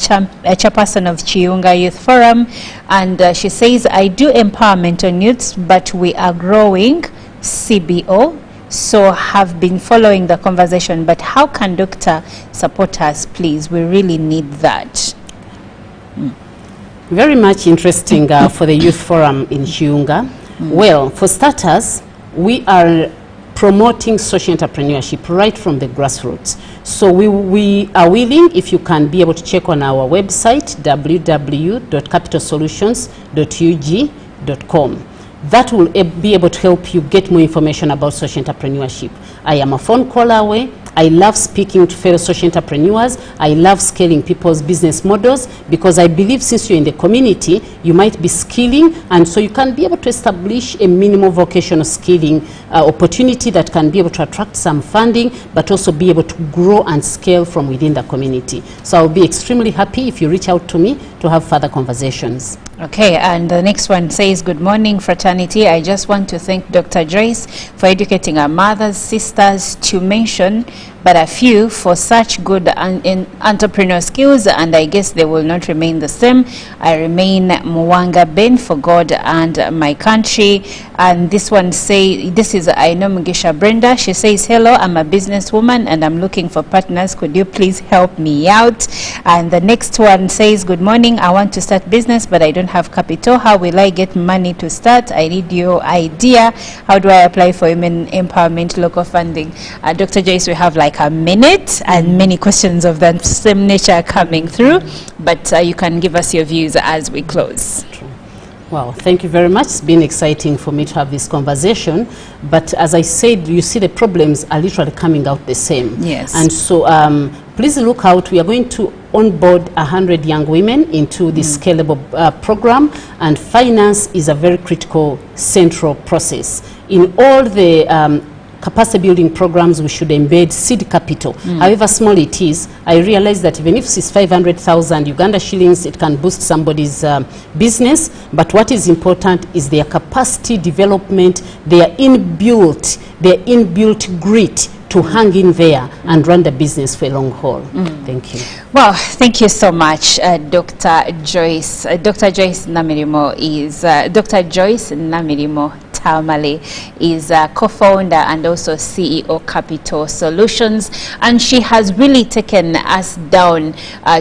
Speaker 1: chairperson of Chiunga Youth Forum. And she says, I do empowerment on youths, but we are growing CBO. So have been following the conversation. But how can Doctor support us, please? We really need that.
Speaker 2: Very much interesting for the Youth Forum in Chiunga. Well, for starters, we are promoting social entrepreneurship right from the grassroots. So we are willing, if you can be able to check on our website, www.capitalsolutions.ug.com. That will be able to help you get more information about social entrepreneurship. I am a phone call away. I love speaking to fellow social entrepreneurs. I love scaling people's business models because I believe since you're in the community, you might be skilling, and so you can be able to establish a minimum vocational skilling opportunity that can be able to attract some funding, but also be able to grow and scale from within the community. So I'll be extremely happy if you reach out to me to have further conversations.
Speaker 1: Okay, and the next one says, good morning, fraternity. I just want to thank Dr. Joyce for educating our mothers, sisters, to mention but a few for such good entrepreneur skills, and I guess they will not remain the same. I remain Mwanga Ben for God and my country. And this one this is I know Mugisha Brenda. She says, hello, I'm a businesswoman and I'm looking for partners. Could you please help me out? And the next one says, good morning, I want to start business but I don't have capital. How will I get money to start? I need your idea. How do I apply for women empowerment local funding? Dr. Joyce, we have like a minute and many questions of that same nature coming through, but you can give us your views as we close.
Speaker 2: Well, thank you very much. It's been exciting for me to have this conversation. But as I said, you see the problems are literally coming out the same.
Speaker 1: Yes.
Speaker 2: And so please look out. We are going to onboard 100 young women into this scalable program. And finance is a very critical central process. In all the capacity building programs, we should embed seed capital. However small it is, I realize that even if it's 500,000 Uganda shillings, it can boost somebody's business. But what is important is their capacity development, their inbuilt grit to hang in there and run the business for a long haul. Thank you.
Speaker 1: Well, thank you so much, Dr. Joyce. Dr. Joyce Namirimo is Dr. Joyce Namirimo Tamale is co-founder and also CEO Capital Solutions, and she has really taken us down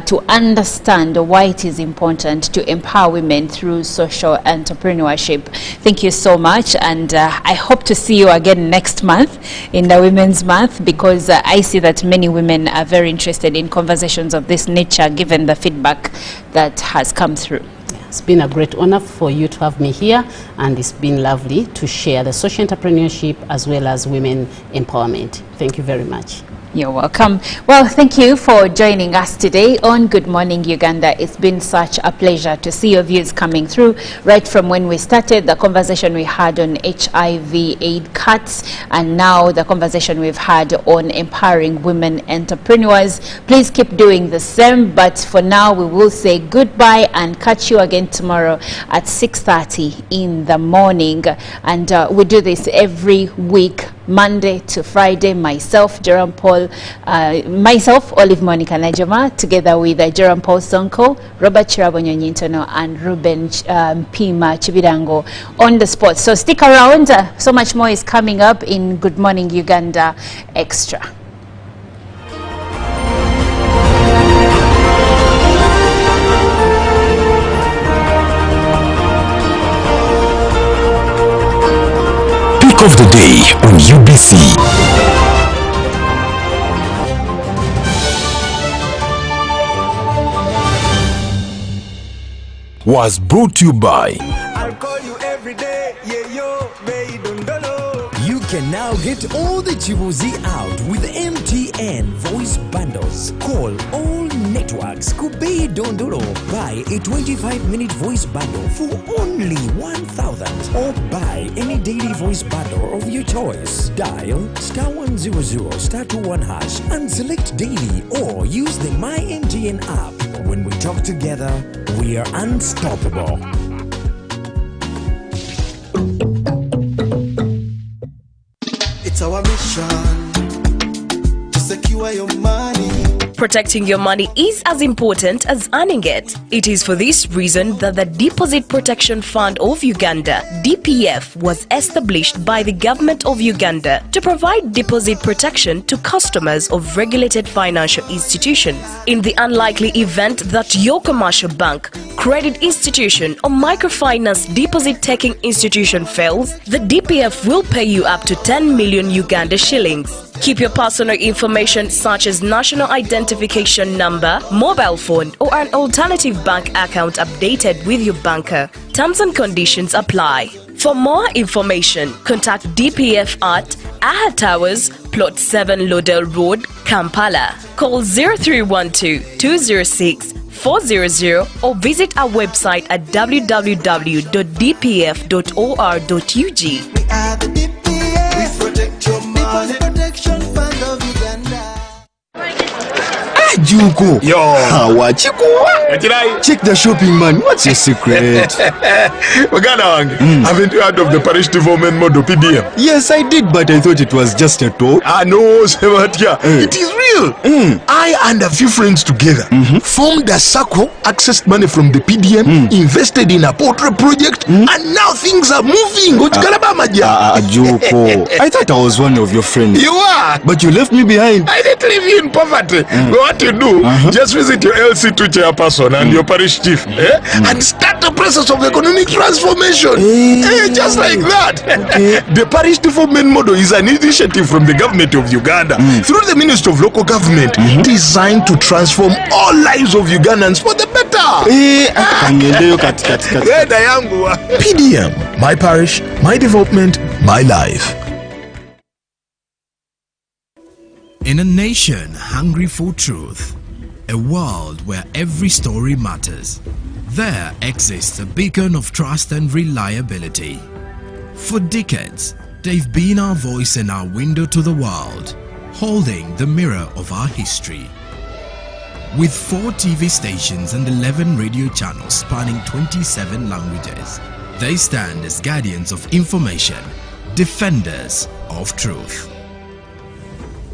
Speaker 1: to understand why it is important to empower women through social entrepreneurship. Thank you so much, and I hope to see you again next month in the Women's Month, because I see that many women are very interested in conversations of this nature given the feedback that has come through.
Speaker 2: It's been a great honor for you to have me here, and it's been lovely to share the social entrepreneurship as well as women empowerment. Thank you very much.
Speaker 1: You're welcome. Well, thank you for joining us today on Good Morning Uganda. It's been such a pleasure to see your views coming through right from when we started the conversation we had on HIV aid cuts, and now the conversation we've had on empowering women entrepreneurs. Please keep doing the same, but for now we will say goodbye and catch you again tomorrow at 6:30 in the morning. And we do this every week, Monday to Friday. Myself, Jerome Paul, myself, Olive Monica Najama, together with Jerome Paul Sonko, Robert Chirabonyonyintono, and Ruben Pima Chibirango on the spot. So stick around. So much more is coming up in Good Morning Uganda Extra.
Speaker 3: Of the day on UBC. Was brought to you by
Speaker 4: I'll call you every day, yeah, yo, baby, don't know.
Speaker 5: You can now get all the Chibuzi out with MTN voice bundles. Call all networks. Kubei Dondoro. Buy a 25-minute voice bundle for only 1,000. Or buy any daily voice bundle of your choice. Dial *100 *21 hash and select daily, or use the My MTN app. When we talk together, we are unstoppable.
Speaker 4: It's our mission to secure your money.
Speaker 6: Protecting your money is as important as earning it. It is for this reason that the Deposit Protection Fund of Uganda, DPF, was established by the Government of Uganda to provide deposit protection to customers of regulated financial institutions. In the unlikely event that your commercial bank, credit institution or microfinance deposit-taking institution fails, the DPF will pay you up to 10 million Uganda shillings. Keep your personal information such as national identification number, mobile phone or an alternative bank account updated with your banker. Terms and conditions apply. For more information, contact DPF at Aha Towers, Plot 7 Lodell Road, Kampala. Call 0312-206-400 or visit our website at www.dpf.or.ug.
Speaker 4: We are the DPF. We protect your money. Deposit Protection Fund of Uganda.
Speaker 5: Juko.
Speaker 3: Yo.
Speaker 5: Check the shopping, man. What's your secret?
Speaker 3: Haven't you heard of the Parish development model PDM?
Speaker 5: Yes, I did, but I thought it was just a talk.
Speaker 3: No, Sebatia. It is real. I and a few friends together formed a circle, accessed money from the PDM, invested in a portrait project, and now things are moving.
Speaker 5: Juko. I thought I was one of your friends.
Speaker 3: You are.
Speaker 5: But you left me behind.
Speaker 3: I didn't leave you in poverty. What you do, just visit your LC2 chairperson and your parish chief and start the process of economic transformation. Just like that. The parish development model is an initiative from the government of Uganda through the Ministry of Local Government designed to transform all lives of Ugandans for the better. PDM, my parish, my development, my life.
Speaker 7: In a nation hungry for truth, a world where every story matters, there exists a beacon of trust and reliability. For decades, they've been our voice and our window to the world, holding the mirror of our history. With 4 TV stations and 11 radio channels spanning 27 languages, they stand as guardians of information, defenders of truth.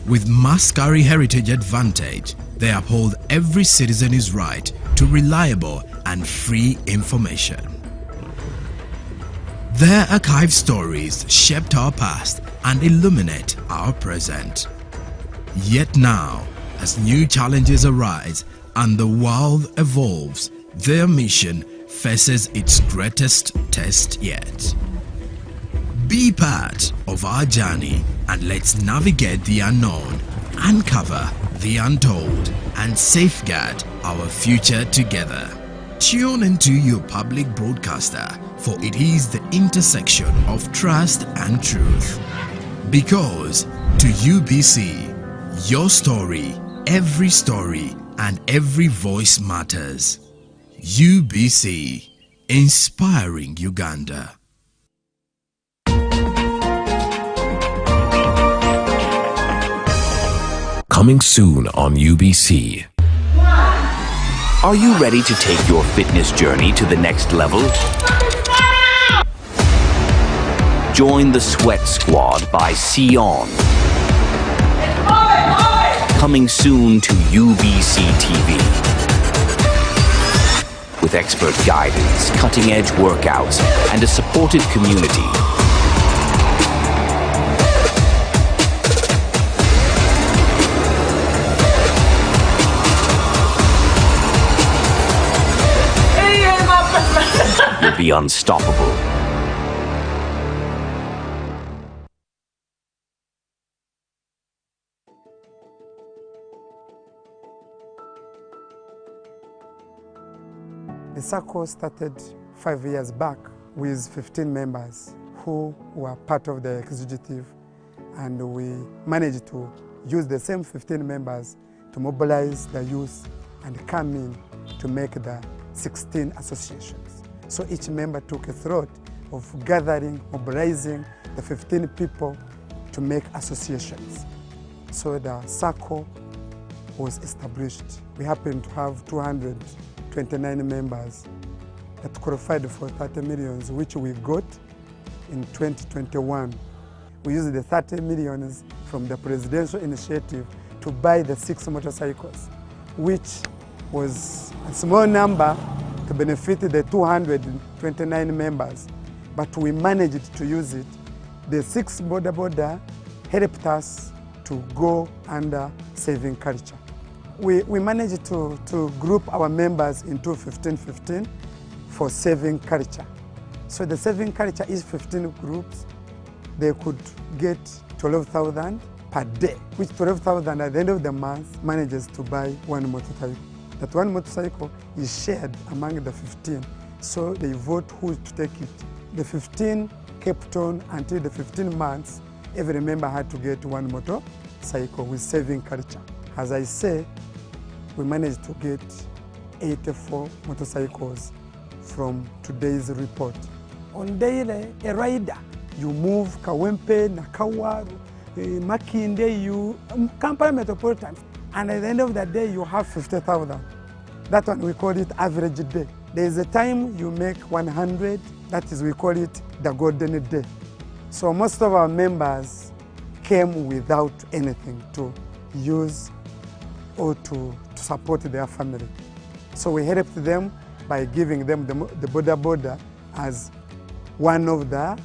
Speaker 7: With Mascari Heritage Advantage, they uphold every citizen's right to reliable and free information. Their archived stories shaped our past and illuminate our present. Yet now, as new challenges arise and the world evolves, their mission faces its greatest test yet. Be part of our journey and let's navigate the unknown, uncover the untold, and safeguard our future together. Tune into your public broadcaster, for it is the intersection of trust and truth. Because to UBC, your story, every story, and every voice matters. UBC, inspiring Uganda.
Speaker 3: Coming soon on UBC.
Speaker 8: Are you ready to take your fitness journey to the next level? Join the Sweat Squad by Sion. Coming soon to UBC TV. With expert guidance, cutting-edge workouts, and a supportive community. You'll be unstoppable.
Speaker 9: The circle started 5 years back with 15 members who were part of the executive, and we managed to use the same 15 members to mobilize the youth and come in to make the 16 associations. So each member took a thought of gathering, mobilizing the 15 people to make associations. So the circle was established. We happened to have 229 members that qualified for 30 millions, which we got in 2021. We used the 30 millions from the presidential initiative to buy the 6 motorcycles, which was a small number to benefit the 229 members, but we managed to use it. The 6 border helped us to go under saving culture. We managed to group our members into 15-15 for saving culture. So the saving culture is 15 groups. They could get 12,000 per day, which 12,000 at the end of the month manages to buy 1 motorcycle. That 1 motorcycle is shared among the 15, so they vote who to take it. The 15 kept on until the 15 months. Every member had to get 1 motorcycle with saving culture. As I say, we managed to get 84 motorcycles from today's report. On daily, a rider, you move Kawempe, Nakawaru, Makinde, you Kampala Metropolitan. And at the end of the day, you have 50,000. That one, we call it average day. There is a time you make 100, that is, we call it the golden day. So most of our members came without anything to use or to support their family. So we helped them by giving them the border as one of the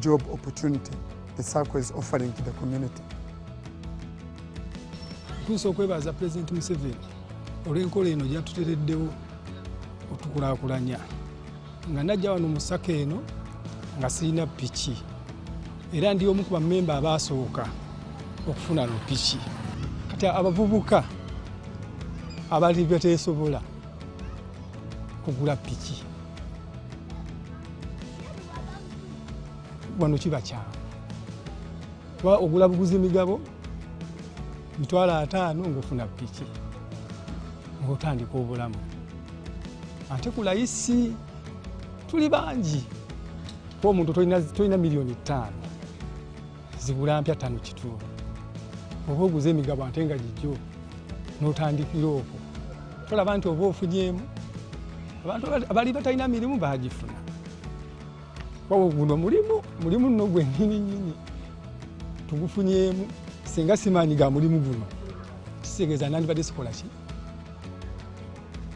Speaker 9: job opportunity the circle is offering to the community.
Speaker 10: Ntuusa okwebaza President Museveni olw'enkola eno gyatutereddewo otukulaakulanya nga najja wano mu ssaka eno nga sirina piki era ndi omu ku bammemba abaasooka okufuna piki. Kati abavubuka abali bateesobola kugula piki wano kibakyama kuba ogula buguzi migabo mitwalo 5 ng'ofuna piki ng'otandika obulamu ate ku layisi tuli bangi kuba omuntu tolina miliyoni 5 zigula mpya 5 kitundu oba oguze emigabo ate nga gijjo n'otandikira okwo tolaba nti oba ofunyemu abantu abali batalina mirimu bagifuna kuba guno mulimu nno gwe nnyini tugufunyemu singa simanyi ga mulimu guno kitegeeza nandibadde sikola ki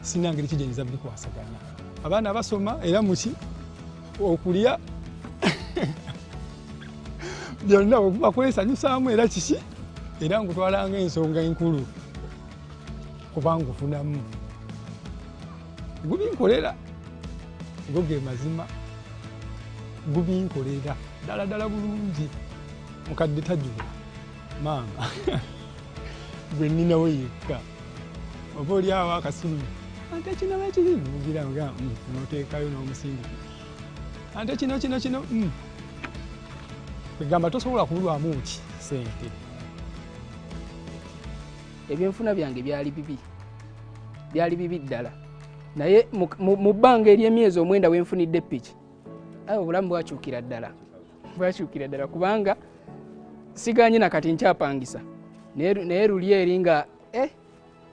Speaker 10: sina ngeri kijenyiza bikwasaganya abaana basoma era muki okulya byonna bakwesanyusaamu era kiki era ngutwalanga ensonga enkulu kubanga ufunamu gubinkolera goge mazima gubinkolera ddala bulungi mukadde tajjula maama gwe nninawo yekka oba oli awo akasimu ante kino bakiri mugira nga noteekayo n'omusingi ante kino egamba tosobola kubulwamu ki sente.
Speaker 11: Ebyenfuna byange byali bibi ddala naye mu bbanga ery'emyezi 9 wenfunidde piki ayo obulamu bwakyukira ddala kubanga siganye na kati nkyapangisa naye luli eri nga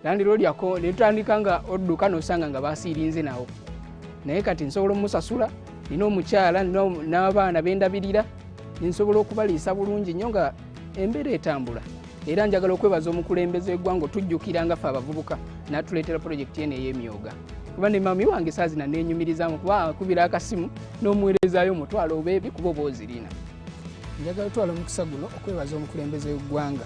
Speaker 11: landirodyako netutandika nga odduka nosanga nga basiirinze nawo naye kati nsobola omusasula nina omukyala n'abaana bendabirira nsobola okubaliisa bulungi nnyo nga embeera etambula era njagala okwebaza omukulembeze w'eggwanga tujjukira nga ffe abavubuka n'atuleetera pulojekiti eno ey'emyoga kuba ne mami wange saazina neenyumirizaamu kuba akubira akasimu n'omuweerezaayo omutwalo oba ebi kuba oba ozirina. Njagala otwala omukisa guno okwebaza omukulembeze w'eggwanga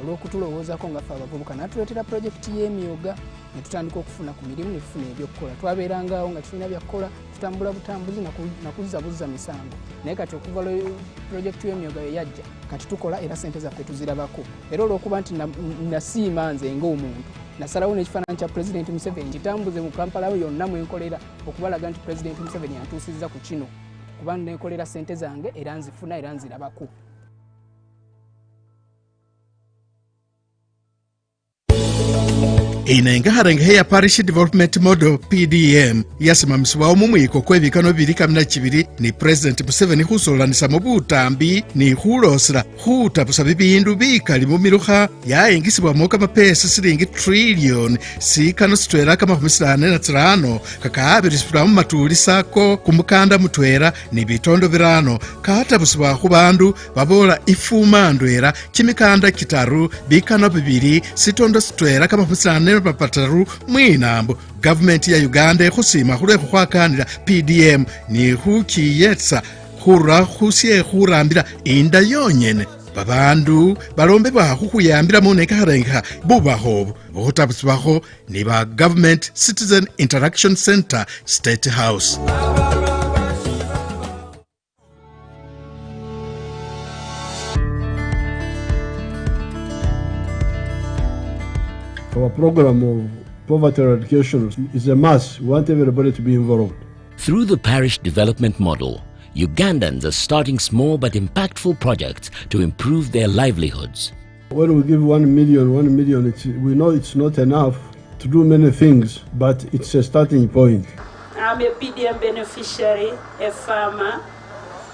Speaker 11: olw'okutulowoozaako nga ffe abavubuka n'atuleetera pulojekiti y'emyoga ne tutandika okufuna ku mirimu ne tufuna ebyokkola twabeerangawo nga tulina byakkola tutambula butambuzi nakuzzabuza misango naye kati okuva pulojekiti y'emyoga ye yajja kati tukola era sente zaffe tuzirabako era olw'okuba nti nasiima nze ng'omuntu nasalawo n'ekifaananyi kya President Museveni kitambuze mu Kampala yonna mwenkolera okubalaga nti President Museveni yantuusizza ku kino kuba nenkolera sente zange era nzifuna era nzirabako.
Speaker 12: Inengaharengehe ya Parish Development Model PDM yasimamisibwawo mu mwiko kw'ebikano 2012 ni President Museveni khusolanisa mu butambi ni khulosela khutapusa bibindu bikali mu miluha yayingisibwamo kamapesa silingi trillion sikano sitwela kamahumisirane na tsirano kakaabirisibwa mu matulisako kumukanda mutwela ni bitondo birano katapusibwa khu bandu babola ifuma ndwela kimikanda kitaru bikano bibili sitondo sitwela kamahumisirane papataru mwinambo. Government ya Uganda ekhusima khulwe khukhwakanira PDM ni khukiyetsa khura khusye khurambira inda yonyene babandu balombebwa khukhuyambira mu nekaharengeha bubahobo okhutapusibwakho ni ba Government Citizen Interaction Center State House.
Speaker 13: Our program of poverty eradication is a must. We want everybody to be involved.
Speaker 14: Through the parish development model, Ugandans are starting small but impactful projects to improve their livelihoods.
Speaker 13: When we give 1 million, we know it's not enough to do many things, but it's a starting point.
Speaker 15: I'm a PDM beneficiary, a farmer.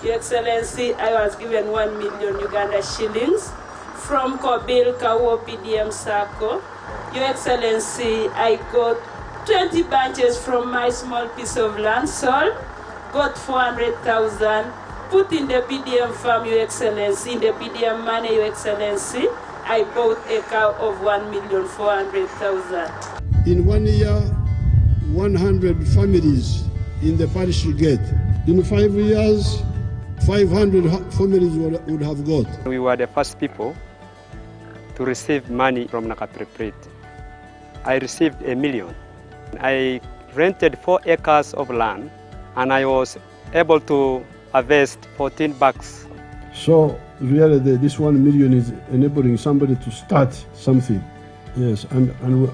Speaker 15: Your Excellency, I was given 1 million Uganda shillings from Kobil Kawo PDM Sako. Your Excellency, I got 20 bunches from my small piece of land sold, got 400,000, put in the PDM farm, Your Excellency, in the PDM money, Your Excellency. I bought a cow of 1,400,000.
Speaker 13: In 1 year, 100 families in the parish get. In 5 years, 500 families would have got.
Speaker 16: We were the first people to receive money from Nakaprepret. I received $1 million. I rented 4 acres of land and I was able to harvest 14 bags.
Speaker 13: So really this 1 million is enabling somebody to start something. Yes, and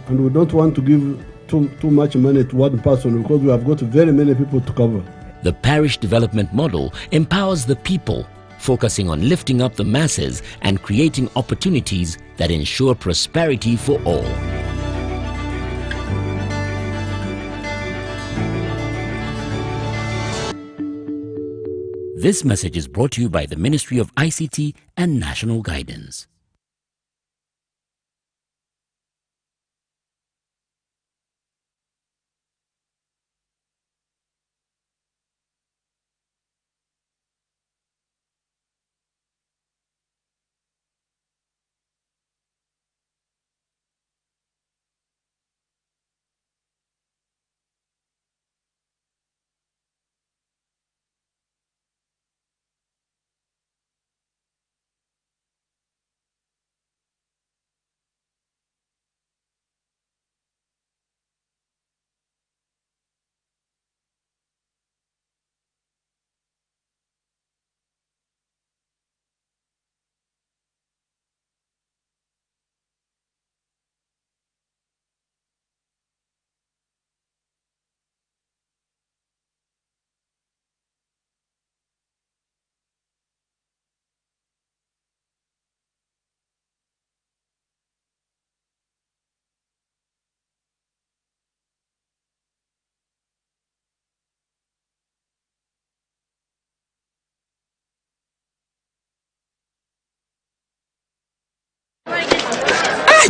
Speaker 13: we don't want to give too much money to one person because we have got very many people to cover.
Speaker 14: The parish development model empowers the people, focusing on lifting up the masses and creating opportunities that ensure prosperity for all. This message is brought to you by the Ministry of ICT and National Guidance.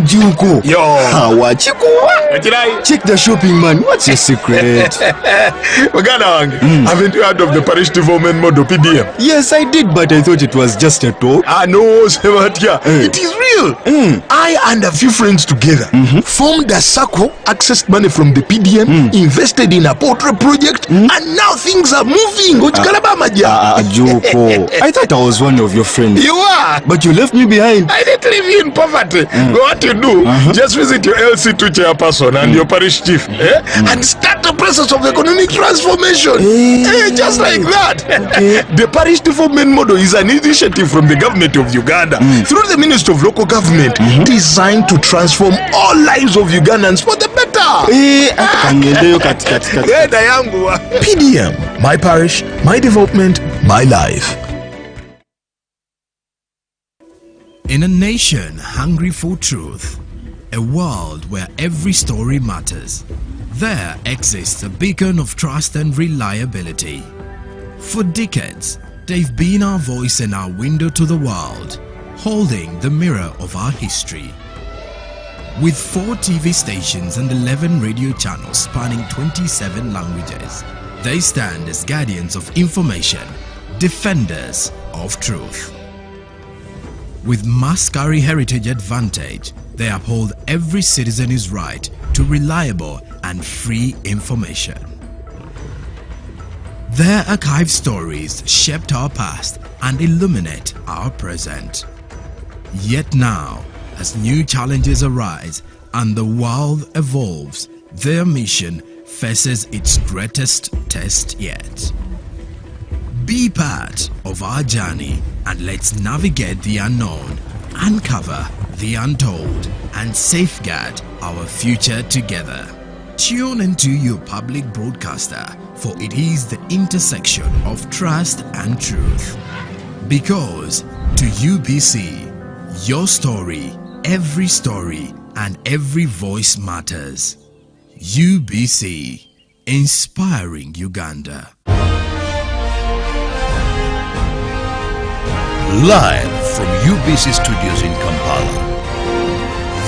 Speaker 3: Juko. Yo.
Speaker 17: Check the shopping, man. What's your secret?
Speaker 3: Haven't you heard of the parish development model PDM?
Speaker 17: Yes, I did, but I thought it was just a talk.
Speaker 3: No, Sebatia. It is real. I and a few friends together formed a circle, accessed money from the PDM, invested in a poultry project, and now things are moving.
Speaker 17: Juko. I thought I was one of your friends.
Speaker 3: You are.
Speaker 17: But you left me behind.
Speaker 3: I didn't leave you in poverty. What you do, just visit your LC2 chairperson and your parish chief and start the process of economic transformation. Just like that. The parish development model is an initiative from the government of Uganda through the Ministry of Local Government designed to transform all lives of Ugandans for the better. PDM, my parish, my development, my life.
Speaker 7: In a nation hungry for truth, a world where every story matters, there exists a beacon of trust and reliability. For decades, they've been our voice and our window to the world, holding the mirror of our history. With 4 TV stations and 11 radio channels spanning 27 languages, they stand as guardians of information, defenders of truth. With Mascari Heritage Advantage, they uphold every citizen's right to reliable and free information. Their archived stories shaped our past and illuminate our present. Yet now, as new challenges arise and the world evolves, their mission faces its greatest test yet. Be part of our journey and let's navigate the unknown, uncover the untold, and safeguard our future together. Tune into your public broadcaster, for it is the intersection of trust and truth. Because to UBC, your story, and every voice matters. UBC, inspiring Uganda.
Speaker 18: Live from UBC Studios in Kampala.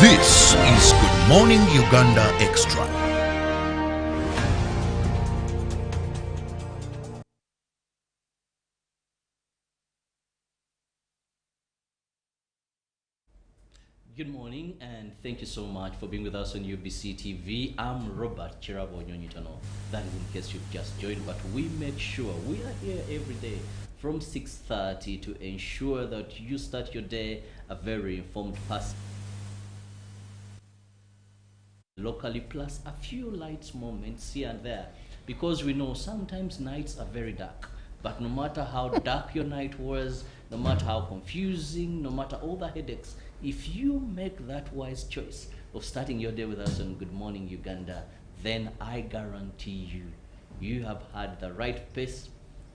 Speaker 18: This is Good Morning Uganda Extra.
Speaker 19: Good morning and thank you so much for being with us on UBC TV. I'm Robert Chirabo Nyonyitono. That in case you've just joined, but we make sure we are here every day from 6:30 to ensure that you start your day a very informed person. Locally, plus a few light moments here and there, because we know sometimes nights are very dark. But no matter how dark your night was, no matter how confusing, no matter all the headaches, if you make that wise choice of starting your day with us on Good Morning Uganda, then I guarantee you have had the right pace.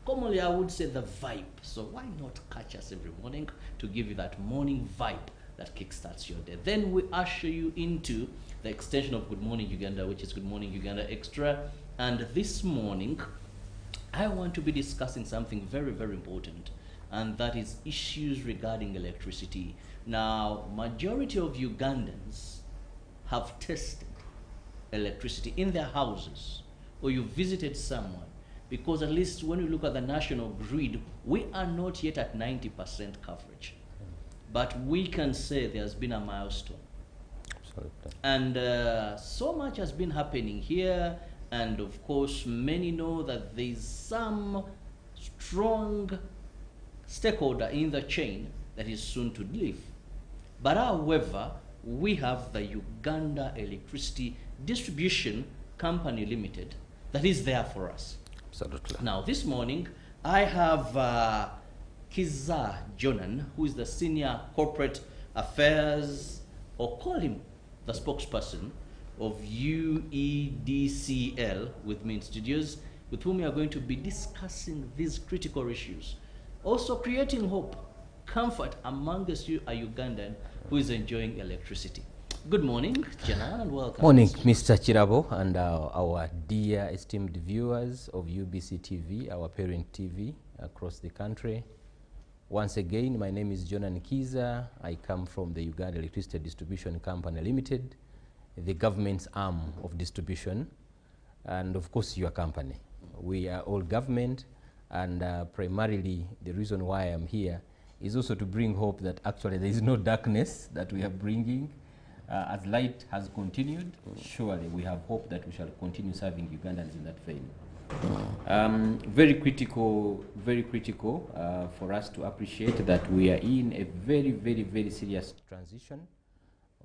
Speaker 19: Commonly, I would say the vibe. So why not catch us every morning to give you that morning vibe that kickstarts your day? Then we usher you into the extension of Good Morning Uganda, which is Good Morning Uganda Extra. And this morning, I want to be discussing something very, very important, and that is issues regarding electricity. Now, majority of Ugandans have tested electricity in their houses, or you visited someone, because at least when we look at the national grid, we are not yet at 90% coverage. But we can say there's been a milestone.
Speaker 20: Absolutely.
Speaker 19: And so much has been happening here, and of course, many know that there's some strong stakeholder in the chain that is soon to leave. But however, we have the Uganda Electricity Distribution Company Limited that is there for us.
Speaker 20: Absolutely.
Speaker 19: Now, this morning, I have Kiza Jonan, who is the Senior Corporate Affairs, or call him the spokesperson of UEDCL with me in studios, with whom we are going to be discussing these critical issues. Also creating hope, comfort amongst you, a Ugandan who is enjoying electricity. Good morning, Janan, and welcome.
Speaker 20: Morning, Mr. Chirabo, and our dear esteemed viewers of UBC TV, our parent TV across the country. Once again, my name is Jonan Kiza. I come from the Uganda Electricity Distribution Company Limited, the government's arm of distribution, and of course your company. We are all government, and primarily the reason why I'm here is also to bring hope that actually there is no darkness that we are bringing. As light has continued, surely we have hope that we shall continue serving Ugandans in that vein. Very critical for us to appreciate that we are in a very, very, very serious transition.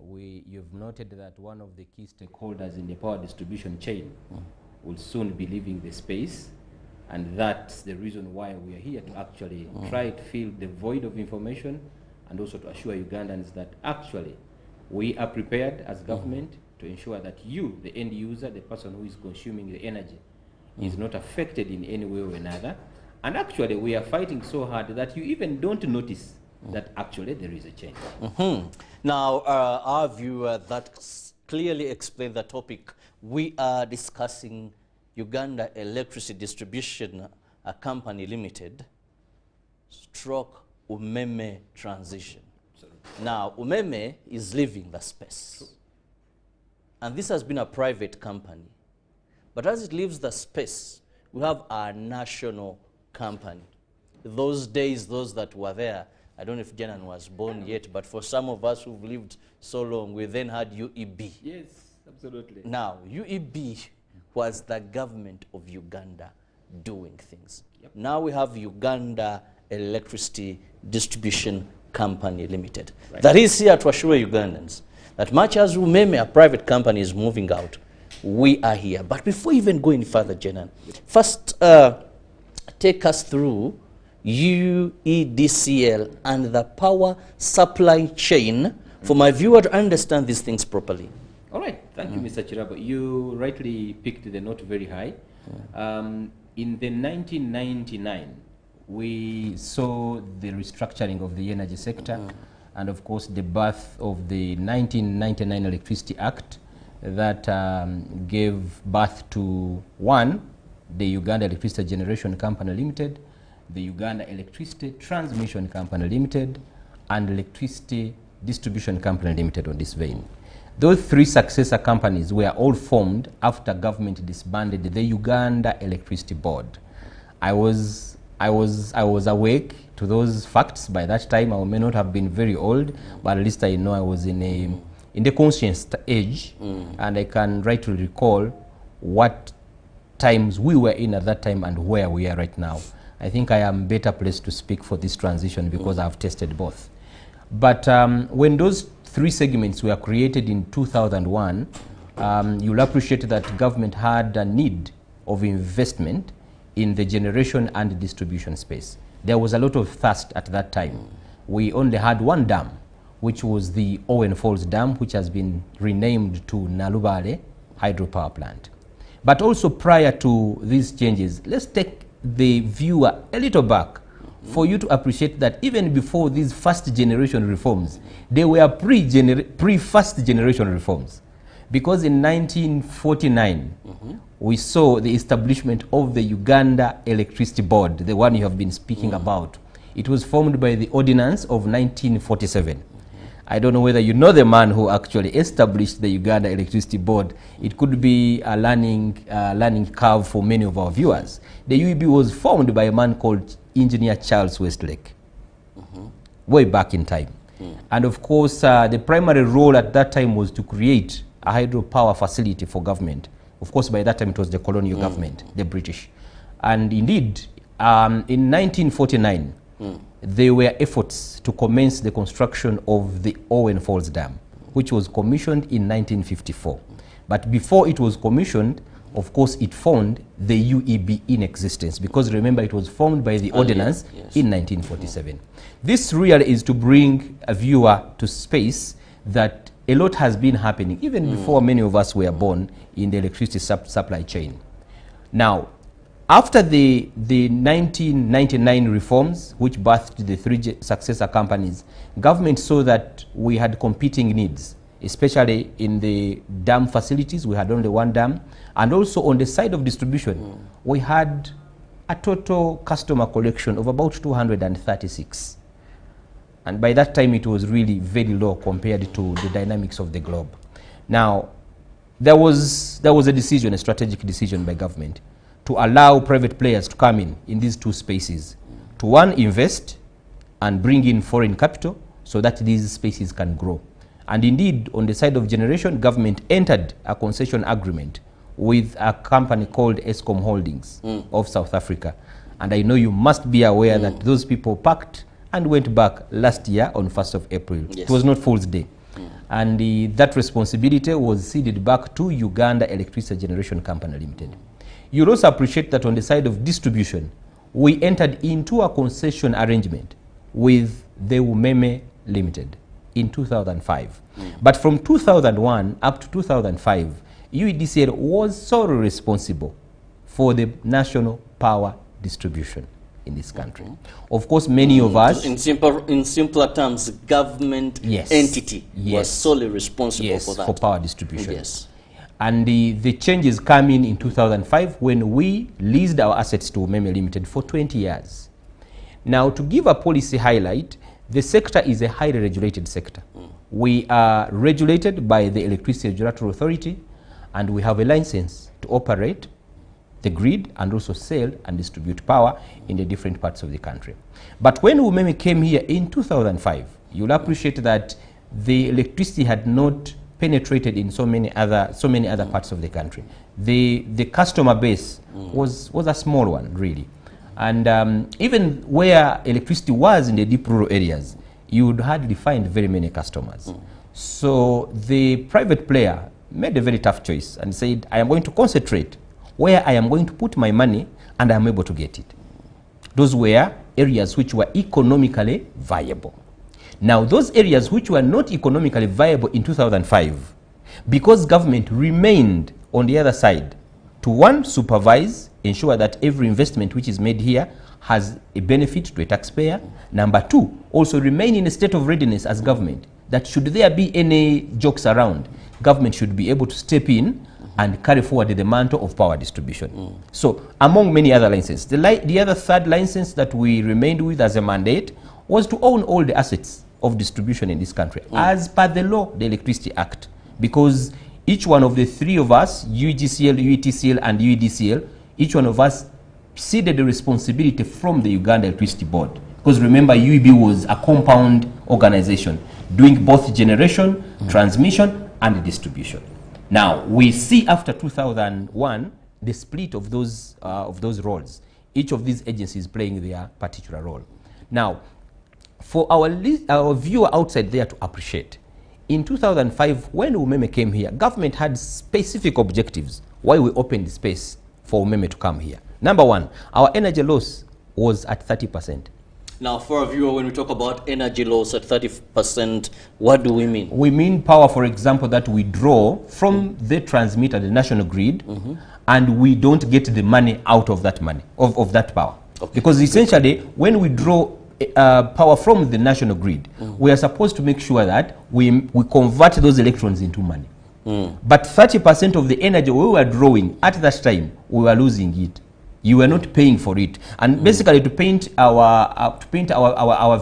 Speaker 20: You've noted that one of the key stakeholders in the power distribution chain will soon be leaving the space, and that's the reason why we are here to actually try to fill the void of information, and also to assure Ugandans that actually we are prepared as government to ensure that you, the end user, the person who is consuming the energy, is not affected in any way or another. And actually we are fighting so hard that you even don't notice that actually there is a change.
Speaker 19: Now, our viewer that clearly explained the topic. We are discussing Uganda Electricity Distribution Company Limited stroke Umeme transition. Now, Umeme is leaving the space. True. And this has been a private company. But as it leaves the space, we have our national company. Those days, those that were there, I don't know if Janan was born yet, but for some of us who've lived so long, we then had UEB.
Speaker 20: Yes, absolutely.
Speaker 19: Now, UEB was the government of Uganda doing things. Yep. Now we have Uganda Electricity Distribution Company Limited. Right. That is here to assure Ugandans that much as Umeme, a private company, is moving out, we are here. But before even going further, Janan, first take us through UEDCL and the power supply chain for my viewer to understand these things properly.
Speaker 20: All right. Thank you, Mr. Chirabo. You rightly picked the note very high. In the 1999, we saw the restructuring of the energy sector and, of course, the birth of the 1999 Electricity Act that gave birth to, one, the Uganda Electricity Generation Company Limited, the Uganda Electricity Transmission Company Limited, and Electricity Distribution Company Limited on this vein. Those three successor companies were all formed after government disbanded the Uganda Electricity Board. I was awake to those facts by that time. I may not have been very old, but at least I know I was in the conscious age, and I can rightly recall what times we were in at that time and where we are right now. I think I am better placed to speak for this transition because I've tested both. But when those three segments were created in 2001, you'll appreciate that government had a need of investment in the generation and distribution space. There was a lot of thirst at that time. We only had one dam, which was the Owen Falls Dam, which has been renamed to Nalubale Hydropower Plant. But also prior to these changes, let's take the viewer a little back for you to appreciate that even before these first generation reforms, they were pre-first generation reforms. Because in 1949, we saw the establishment of the Uganda Electricity Board, the one you have been speaking about. It was formed by the Ordinance of 1947. I don't know whether you know the man who actually established the Uganda Electricity Board. It could be a learning curve for many of our viewers. The UEB was formed by a man called Engineer Charles Westlake, way back in time. And of course, the primary role at that time was to create a hydropower facility for government. Of course, by that time it was the colonial government, the British. And indeed, in 1949, there were efforts to commence the construction of the Owen Falls Dam, which was commissioned in 1954. But before it was commissioned, of course, it found the UEB in existence, because remember, it was formed by the ordinance in 1947. This really is to bring a viewer to space that a lot has been happening, even before many of us were born, in the electricity supply chain. Now, after the 1999 reforms, which birthed the three successor companies, government saw that we had competing needs, especially in the dam facilities. We had only one dam. And also on the side of distribution, we had a total customer collection of about 236. And by that time, it was really very low compared to the dynamics of the globe. Now, there was a decision, a strategic decision by government, to allow private players to come in these two spaces, to one, invest and bring in foreign capital so that these spaces can grow. And indeed, on the side of generation, government entered a concession agreement with a company called Eskom Holdings of South Africa. And I know you must be aware that those people packed and went back last year on 1st of April. It was not Fool's Day. And that responsibility was ceded back to Uganda Electricity Generation Company Limited. You'll also appreciate that on the side of distribution, we entered into a concession arrangement with the Umeme Limited in 2005. But from 2001 up to 2005, UEDCL was solely responsible for the national power distribution in this country. Of course, many of us...
Speaker 21: In simpler terms, government entity was solely responsible for that.
Speaker 20: For power distribution. And the changes come in 2005 when we leased our assets to Umeme Limited for 20 years. Now, to give a policy highlight, the sector is a highly regulated sector. We are regulated by the Electricity Regulatory Authority, and we have a license to operate the grid and also sell and distribute power in the different parts of the country. But when Umeme came here in 2005, you'll appreciate that the electricity had not penetrated in so many other parts of the country. The customer base was a small one, really. And even where electricity was in the deep rural areas, you would hardly find very many customers. So the private player made a very tough choice and said, I am going to concentrate where I am going to put my money and I am able to get it. Those were areas which were economically viable. Now, those areas which were not economically viable in 2005, because government remained on the other side to one, supervise, ensure that every investment which is made here has a benefit to a taxpayer. Number two, also remain in a state of readiness as government, that should there be any jokes around, government should be able to step in and carry forward the mantle of power distribution. So among many other licenses, the other third license that we remained with as a mandate was to own all the assets of distribution in this country as per the law, the Electricity Act, because each one of the three of us, UGCL, UETCL and UEDCL, each one of us ceded the responsibility from the Uganda Electricity Board. Because remember, UEB was a compound organization doing both generation, transmission and distribution. Now, we see after 2001 the split of those roles, each of these agencies playing their particular role. Now, for our viewer outside there to appreciate, in 2005, when Umeme came here, government had specific objectives why we opened the space for Umeme to come here. Number one, our energy loss was at 30%.
Speaker 21: Now, for a viewer, when we talk about energy loss at 30%, what do we mean?
Speaker 20: We mean power, for example, that we draw from the transmitter, the national grid, and we don't get the money out of that money, of that power. Okay. Because essentially, when we draw power from the national grid, we are supposed to make sure that we convert those electrons into money. But 30% of the energy we were drawing at that time, we were losing it. You were not paying for it. And basically, to paint our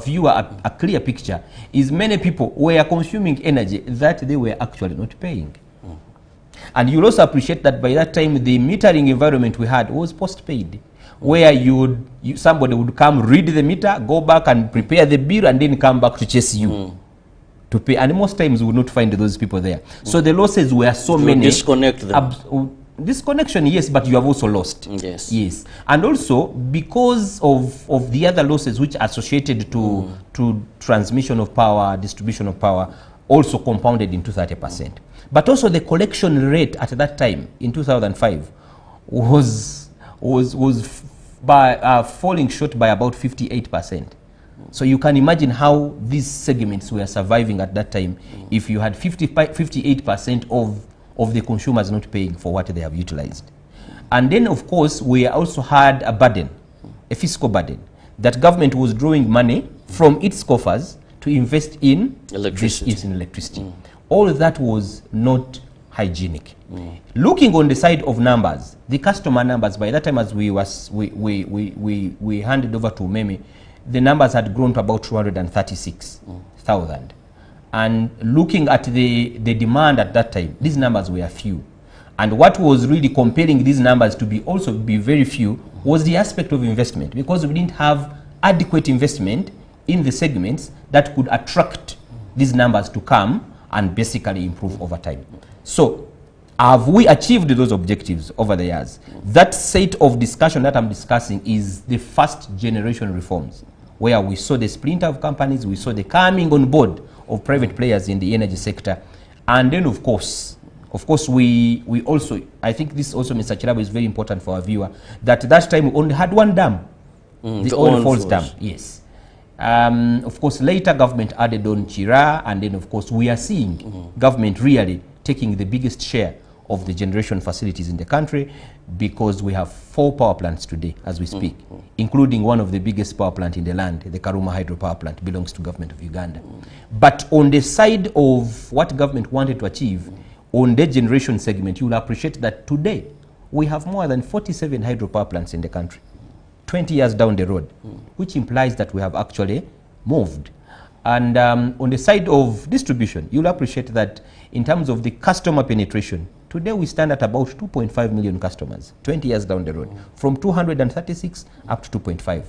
Speaker 20: viewer a clear picture, is many people were consuming energy that they were actually not paying. And you'll also appreciate that by that time, the metering environment we had was post-paid, where somebody would come, read the meter, go back and prepare the bill, and then come back to chase you to pay. And most times we would not find those people there. So the losses were so many.
Speaker 21: Disconnect them.
Speaker 20: Disconnection, yes, but you have also lost.
Speaker 21: Yes.
Speaker 20: Yes. And also, because of the other losses which are associated to transmission of power, distribution of power, also compounded into 30%. But also the collection rate at that time, in 2005, was falling short by about 58%. So you can imagine how these segments were surviving at that time if you had 58% of the consumers not paying for what they have utilized. And then, of course, we also had a burden, a fiscal burden, that government was drawing money from its coffers to invest in electricity. All that was not hygienic. Looking on the side of numbers, the customer numbers, by that time as we handed over to Umeme, the numbers had grown to about 236,000. And looking at the demand at that time, these numbers were few. And what was really compelling these numbers to be very few was the aspect of investment, because we didn't have adequate investment in the segments that could attract these numbers to come and basically improve over time. So, have we achieved those objectives over the years? That set of discussion that I'm discussing is the first generation reforms, where we saw the splinter of companies, we saw the coming on board of private players in the energy sector. And then, of course, we also, I think this also, Mr. Chirabo, is very important for our viewer, that time we only had one dam, the Oil Falls Dam. Yes. Of course, later government added on Chira, and then, of course, we are seeing government really taking the biggest share of the generation facilities in the country, because we have 4 power plants today as we speak, including one of the biggest power plant in the land, the Karuma hydropower plant, belongs to government of Uganda. But on the side of what government wanted to achieve, on the generation segment, you will appreciate that today we have more than 47 hydropower plants in the country, 20 years down the road, which implies that we have actually moved. And on the side of distribution, you'll appreciate that in terms of the customer penetration, today we stand at about 2.5 million customers, 20 years down the road, from 236 up to 2.5.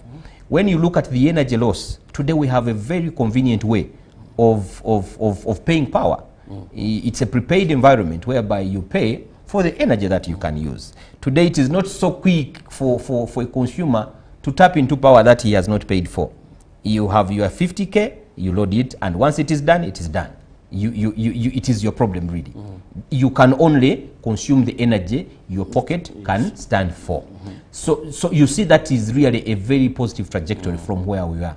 Speaker 20: When you look at the energy loss, today we have a very convenient way of paying power. It's a prepaid environment whereby you pay for the energy that you can use. Today it is not so quick for a consumer to tap into power that he has not paid for. You have your 50K, you load it, and once it is done, it is done. It is your problem, really. You can only consume the energy your pocket can stand for. So you see that is really a very positive trajectory from where we are.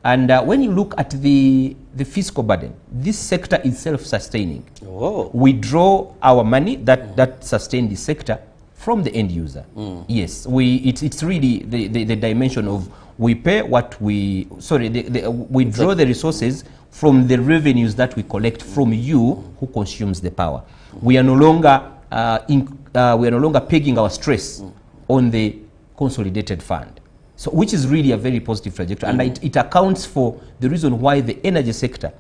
Speaker 20: And when you look at the fiscal burden, this sector is self-sustaining. We draw our money that sustain the sector from the end user. Yes, it's really the dimension of we pay what we draw the resources from the revenues that we collect from you who consumes the power. We are no longer we are no longer pegging our stress on the consolidated fund. So, which is really a very positive trajectory, and it accounts for the reason why the energy sector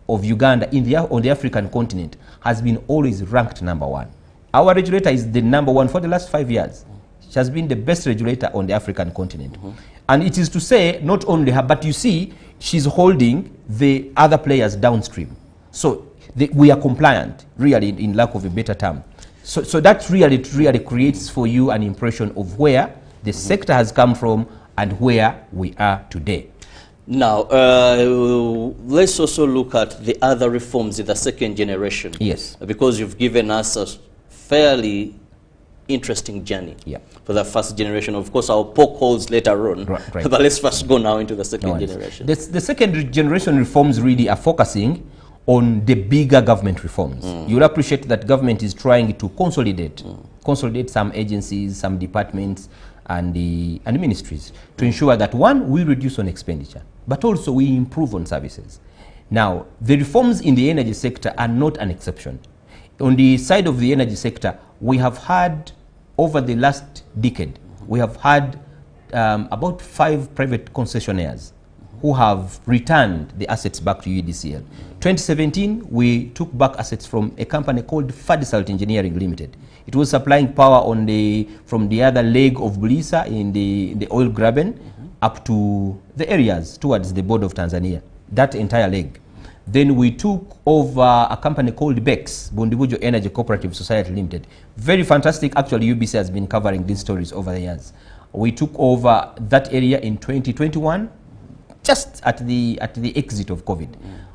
Speaker 20: of Uganda on the African continent has been always ranked #1. Our regulator is the #1 for the last 5 years. She has been the best regulator on the African continent. And it is to say, not only her, but you see, she's holding the other players downstream. So we are compliant, really, in lack of a better term. So that really creates for you an impression of where the sector has come from and where we are today.
Speaker 21: Now, let's also look at the other reforms in the second generation.
Speaker 20: Yes.
Speaker 21: Because you've given us a fairly interesting journey for the first generation. Of course, our poke holes later on. Right. But let's first go now into the second generation.
Speaker 20: The second generation reforms really are focusing on the bigger government reforms. You'll appreciate that government is trying to consolidate some agencies, some departments, and ministries to ensure that, one, we reduce on expenditure, but also we improve on services. Now, the reforms in the energy sector are not an exception. On the side of the energy sector, we have had, over the last decade, we have had about 5 private concessionaires who have returned the assets back to UDCL. 2017, we took back assets from a company called Fadisalt Engineering Limited. It was supplying power from the other leg of Bulisa in the oil graben up to the areas towards the border of Tanzania, that entire leg. Then we took over a company called BEX, Bundibujo Energy Cooperative Society Limited. Very fantastic. Actually, UBC has been covering these stories over the years. We took over that area in 2021, just at the exit of COVID.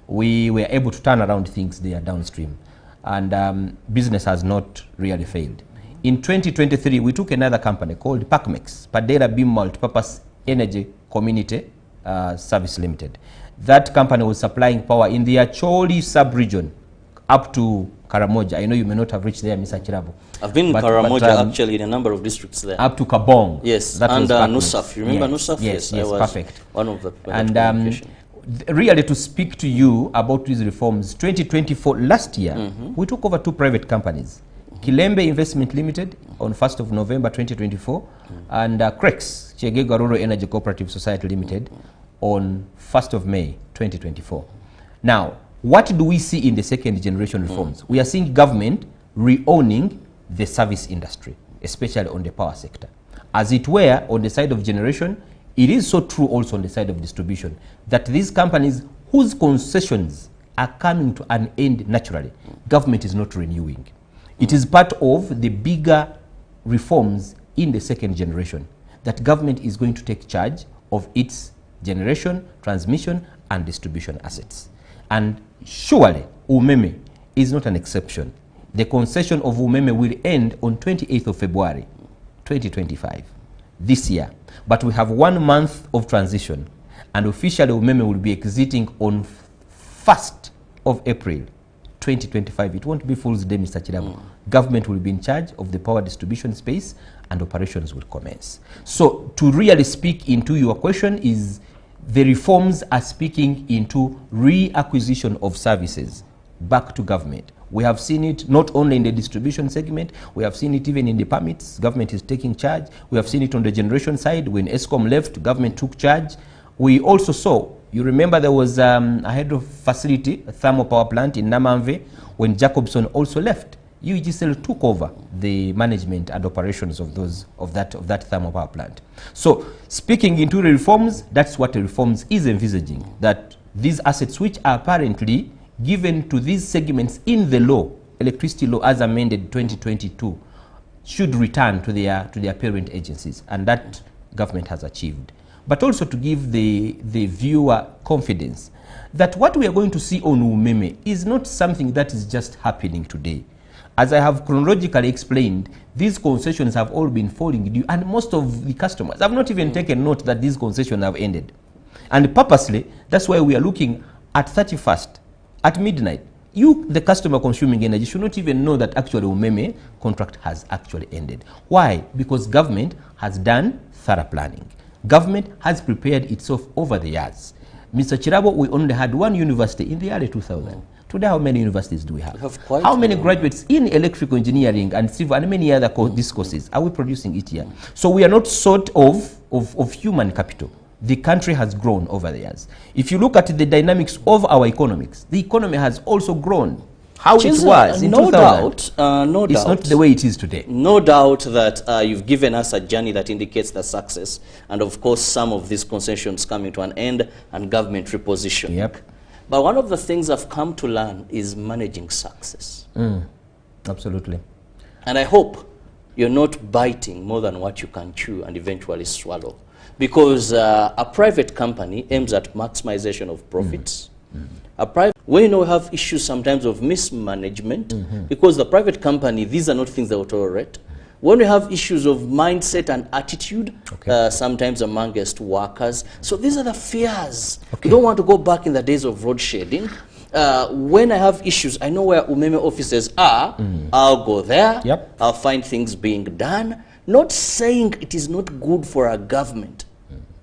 Speaker 20: We were able to turn around things there downstream, and business has not really failed. In 2023, we took another company called PACMEX, Padera Beam Multipurpose Energy Community Service Limited. That company was supplying power in the Acholi sub-region up to Karamoja. I know you may not have reached there, Mr. Chirabo.
Speaker 21: I've been in Karamoja, actually, in a number of districts there.
Speaker 20: Up to Kabong.
Speaker 21: Yes, that and Nusaf. You remember Nusaf?
Speaker 20: Yes, perfect.
Speaker 21: One of the
Speaker 20: and really, to speak to you about these reforms, 2024, last year, we took over 2 private companies. Kilembe Investment Limited on 1st of November 2024, and CREX, Chegega Rural Energy Cooperative Society Limited, on 1st of May 2024. Now, what do we see in the second generation reforms? We are seeing government re-owning the service industry, especially on the power sector. As it were, on the side of generation, it is so true also on the side of distribution, that these companies whose concessions are coming to an end naturally, government is not renewing. It is part of the bigger reforms in the second generation, that government is going to take charge of its generation, transmission, and distribution assets. And surely, Umeme is not an exception. The concession of Umeme will end on 28th of February, 2025, this year. But we have 1 month of transition, and officially Umeme will be exiting on 1st of April, 2025. It won't be Fool's Day, Mr. Chirabo. Government will be in charge of the power distribution space, and operations will commence. So, to really speak into your question is, the reforms are speaking into reacquisition of services back to government. We have seen it not only in the distribution segment, we have seen it even in the permits. Government is taking charge. We have seen it on the generation side. When ESCOM left, government took charge. We also saw, you remember there was a hydro facility, a thermal power plant in Namamve. When Jacobson also left, UGCL took over the management and operations of that thermal power plant. So, speaking into the reforms, that's what the reforms is envisaging, that these assets which are apparently given to these segments in the law, electricity law as amended 2022, should return to their parent agencies, and that government has achieved. But also to give the viewer confidence that what we are going to see on Umeme is not something that is just happening today. As I have chronologically explained, these concessions have all been falling due, and most of the customers have not even taken note that these concessions have ended. And purposely, that's why we are looking at 31st, at midnight. You, the customer consuming energy, should not even know that actually Umeme contract has actually ended. Why? Because government has done thorough planning. Government has prepared itself over the years. Mr. Chirabo, we only had one university in the early 2000. Today, how many universities do we have?
Speaker 21: We have quite
Speaker 20: how many graduates in electrical engineering and civil and many other these courses are we producing each year? So we are not short of human capital. The country has grown over the years. If you look at the dynamics of our economics, the economy has also grown. How it was in 2000,
Speaker 21: no doubt.
Speaker 20: It's not the way it is today.
Speaker 21: No doubt that you've given us a journey that indicates the success, and of course some of these concessions coming to an end and government reposition.
Speaker 20: Yep.
Speaker 21: But one of the things I've come to learn is managing success.
Speaker 20: Absolutely.
Speaker 21: And I hope you're not biting more than what you can chew and eventually swallow. Because a private company aims at maximization of profits. We have issues sometimes of mismanagement, because the private company, these are not things they will tolerate. When we have issues of mindset and attitude, sometimes amongst workers. So these are the fears. We don't want to go back in the days of road shading. When I have issues, I know where Umeme offices are. I'll go there. I'll find things being done. Not saying it is not good for a government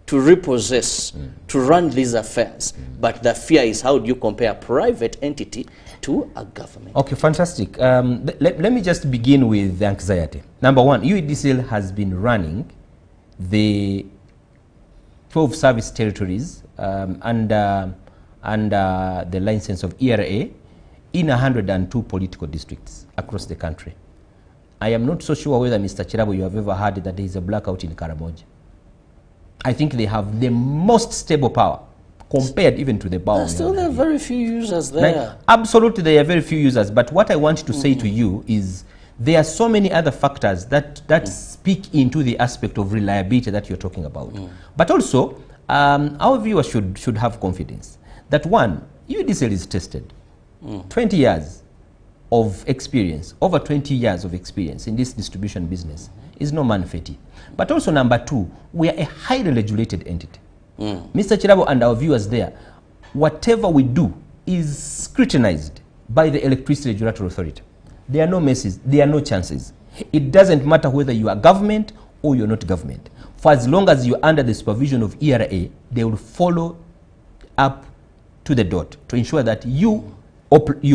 Speaker 21: to repossess, to run these affairs. But the fear is, how do you compare a private entity to a government?
Speaker 20: Okay, fantastic. Let me just begin with the anxiety. Number one, UEDCL has been running the 12 service territories under the license of ERA in 102 political districts across the country. I am not so sure whether, Mr. Chirabo, you have ever heard that there is a blackout in Karamoja. I think they have the most stable power compared even to the power.
Speaker 21: Still, there are very few users there.
Speaker 20: Absolutely, there are very few users. But what I want to say to you is there are so many other factors that speak into the aspect of reliability that you're talking about. But also, our viewers should have confidence that, one, UEDCL is tested. 20 years of experience, over 20 years of experience in this distribution business is no manfetti. But also, number two, we are a highly regulated entity. Mr. Chirabo and our viewers there, whatever we do is scrutinized by the Electricity Regulatory Authority. There are no messes, there are no chances. It doesn't matter whether you are government or you're not government. For as long as you're under the supervision of ERA, they will follow up to the dot to ensure that you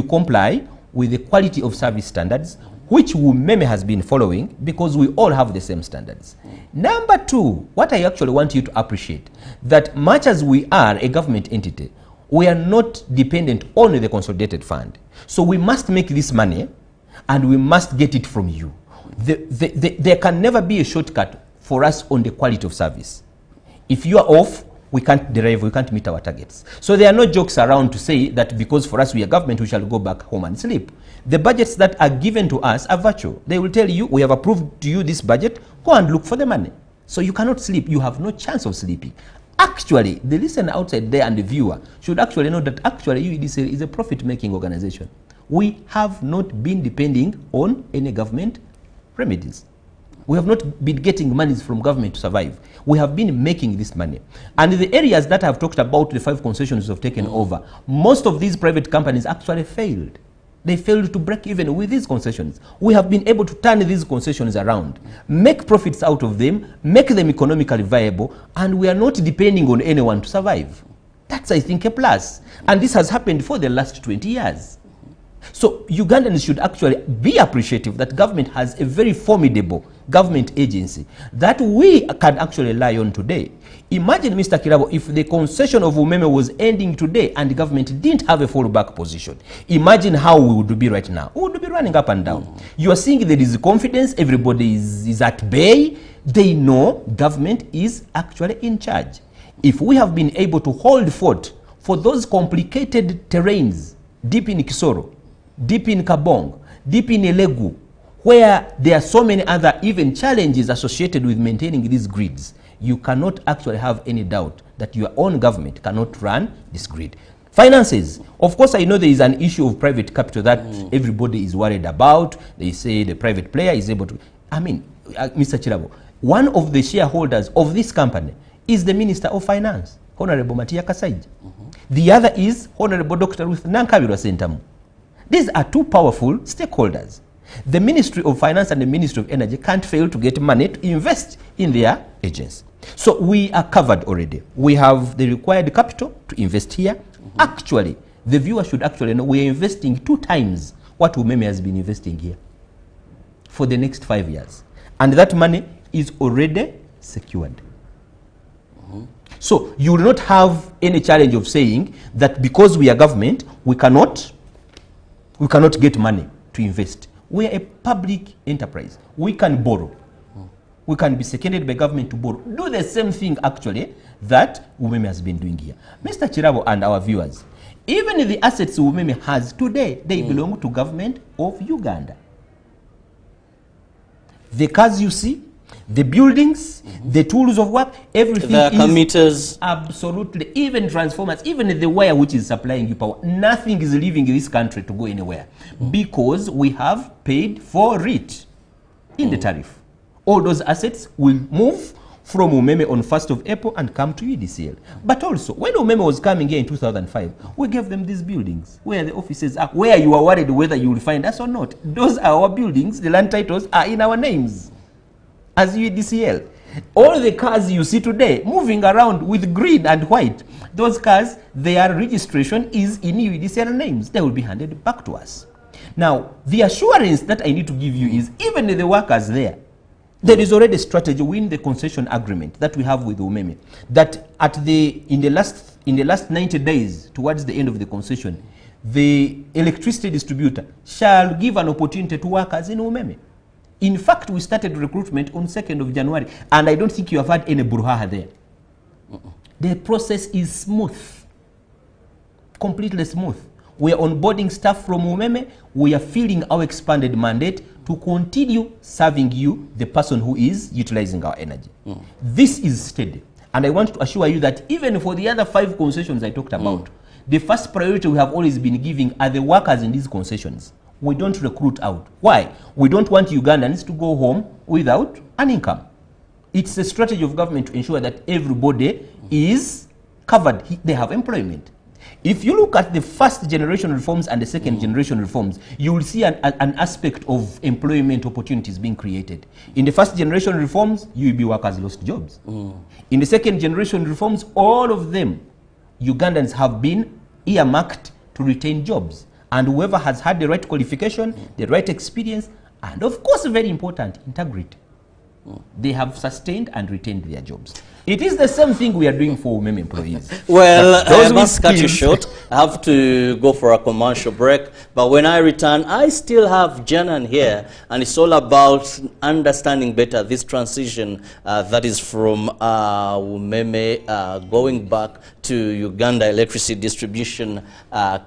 Speaker 20: comply with the quality of service standards, which UMEME has been following, because we all have the same standards. Number two, what I actually want you to appreciate, that much as we are a government entity, we are not dependent on the consolidated fund. So we must make this money, and we must get it from you. There can never be a shortcut for us on the quality of service. If you are off, we can't derive, we can't meet our targets. So there are no jokes around to say that because for us we are government, we shall go back home and sleep. The budgets that are given to us are virtual. They will tell you, we have approved to you this budget, go and look for the money. So you cannot sleep, you have no chance of sleeping. Actually, the listener outside there and the viewer should actually know that actually UEDCL is a profit-making organization. We have not been depending on any government remedies. We have not been getting monies from government to survive. We have been making this money. And the areas that I've talked about, the 5 concessions have taken over, most of these private companies actually failed. They failed to break even with these concessions. We have been able to turn these concessions around, make profits out of them, make them economically viable, and we are not depending on anyone to survive. That's, I think, a plus. And this has happened for the last 20 years. So Ugandans should actually be appreciative that government has a very formidable government agency that we can actually rely on today. Imagine, Mr. Kirabo, if the concession of UMEME was ending today and the government didn't have a fallback position. Imagine how we would be right now. We would be running up and down. You are seeing there is confidence, everybody is at bay. They know government is actually in charge. If we have been able to hold fort for those complicated terrains deep in Kisoro, deep in Kabong, deep in Elegu, where there are so many other even challenges associated with maintaining these grids, you cannot actually have any doubt that your own government cannot run this grid. Finances. Of course, I know there is an issue of private capital that everybody is worried about. They say the private player is able to... I mean, Mr. Chirabo, one of the shareholders of this company is the Minister of Finance, Honorable Matia Kasaija. The other is Honorable Dr. Ruth Nankabirwa Sentamu. These are two powerful stakeholders. The Ministry of Finance and the Ministry of Energy can't fail to get money to invest in their agency.
Speaker 2: So we are covered already. We have the required capital to invest here. Actually, the viewer should actually know we are investing 2 times what Umeme has been investing here for the next 5 years. And that money is already secured. So you will not have any challenge of saying that because we are government, we cannot get money to invest. We are a public enterprise. We can borrow. We can be seconded by government to borrow. Do the same thing actually that Umeme has been doing here. Mr. Chirabo and our viewers, even the assets Umeme has today, they belong to government of Uganda. The cars you see, the buildings, the tools of work, everything
Speaker 21: the committers.
Speaker 2: Absolutely, even transformers, even the wire which is supplying you power, nothing is leaving this country to go anywhere because we have paid for it in the tariff. All those assets will move from Umeme on 1st of April and come to UDCL. But also, when Umeme was coming here in 2005, we gave them these buildings where the offices are, where you are worried whether you will find us or not. Those are our buildings. The land titles are in our names as UDCL. All the cars you see today moving around with green and white, those cars, their registration is in UDCL names. They will be handed back to us. Now, the assurance that I need to give you is even the workers there, there is already a strategy within the concession agreement that we have with Umeme that in the last 90 days towards the end of the concession, the electricity distributor shall give an opportunity to workers in Umeme. In fact, we started recruitment on 2nd of January, and I don't think you have had any brouhaha there. The process is smooth, completely smooth. We are onboarding staff from Umeme. We are filling our expanded mandate to continue serving you, the person who is utilizing our energy. This is steady. And I want to assure you that even for the other 5 concessions I talked about, the first priority we have always been giving are the workers in these concessions. We don't recruit out. Why? We don't want Ugandans to go home without an income. It's a strategy of government to ensure that everybody is covered. They have employment. If you look at the first generation reforms and the second generation reforms, you will see an aspect of employment opportunities being created. In the first generation reforms, UEB workers lost jobs. In the second generation reforms, all of them, Ugandans have been earmarked to retain jobs. And whoever has had the right qualification, the right experience, and of course, very important, integrity, they have sustained and retained their jobs. It is the same thing we are doing for women employees.
Speaker 21: Well, I must cut you short. I have to go for a commercial break. But when I return, I still have Janan here. And it's all about understanding better this transition that is from Umeme going back to Uganda Electricity Distribution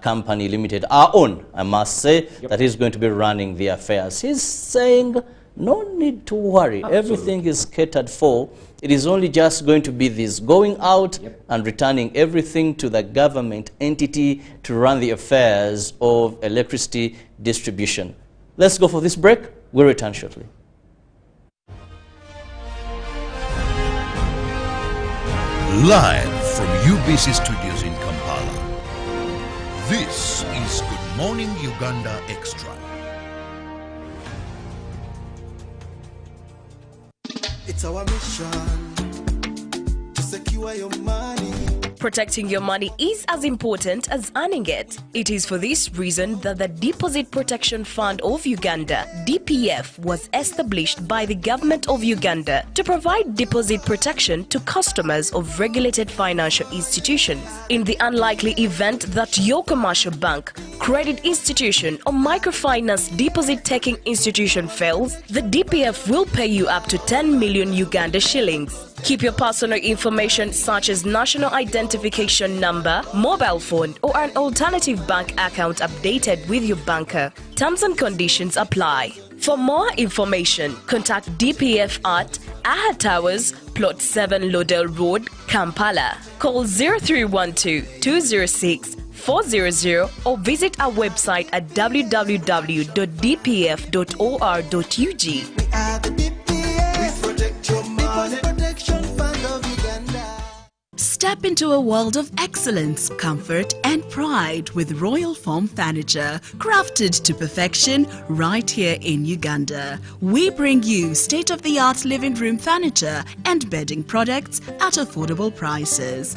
Speaker 21: Company Limited. Our own, I must say, that he's going to be running the affairs. He's saying no need to worry. Absolutely. Everything is catered for. It is only just going to be this going out and returning everything to the government entity to run the affairs of electricity distribution. Let's go for this break. We'll return shortly.
Speaker 18: Live from UBC Studios in Kampala, this is Good Morning Uganda Extra.
Speaker 4: It's our mission to secure your money.
Speaker 6: Protecting your money is as important as earning it. It is for this reason that the Deposit Protection Fund of Uganda, DPF, was established by the government of Uganda to provide deposit protection to customers of regulated financial institutions. In the unlikely event that your commercial bank, credit institution or microfinance deposit-taking institution fails, the DPF will pay you up to 10 million Uganda shillings. Keep your personal information such as national identification number, mobile phone or an alternative bank account updated with your banker. Terms and conditions apply. For more information, contact DPF at Aha Towers, Plot 7 Lodell Road, Kampala. Call 0312 206 400 or visit our website at www.dpf.or.ug.
Speaker 1: Step into a world of excellence, comfort and pride with Royal Foam Furniture, crafted to perfection right here in Uganda. We bring you state-of-the-art living room furniture and bedding products at affordable prices.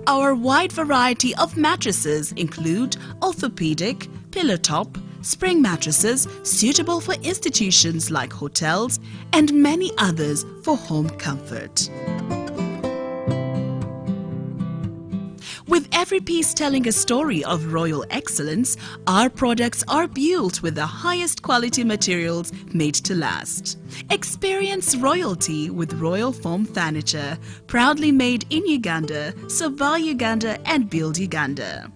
Speaker 1: Our wide variety of mattresses include orthopedic, pillow top, spring mattresses suitable for institutions like hotels, and many others for home comfort. With every piece telling a story of royal excellence, our products are built with the highest quality materials made to last. Experience royalty with Royal Foam Furniture, proudly made in Uganda, so buy Uganda and build Uganda.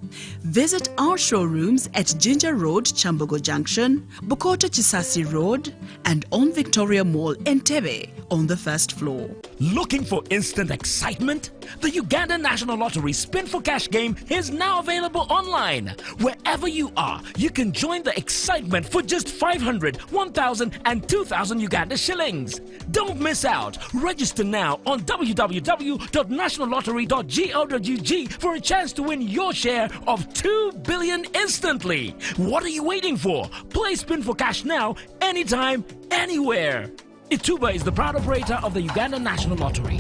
Speaker 1: Visit our showrooms at Ginger Road, Chambogo Junction, Bukota Chisasi Road, and on Victoria Mall, Entebbe, on the first floor.
Speaker 22: Looking for instant excitement? The Uganda National Lottery Spin for Cash game is now available online. Wherever you are, you can join the excitement for just 500, 1,000 and 2,000 Uganda shillings. Don't miss out. Register now on www.nationallottery.go.ug for a chance to win your share of 2 billion instantly. What are you waiting for? Play Spin for Cash now, anytime, anywhere. Ituba is the proud operator of the Uganda National Lottery.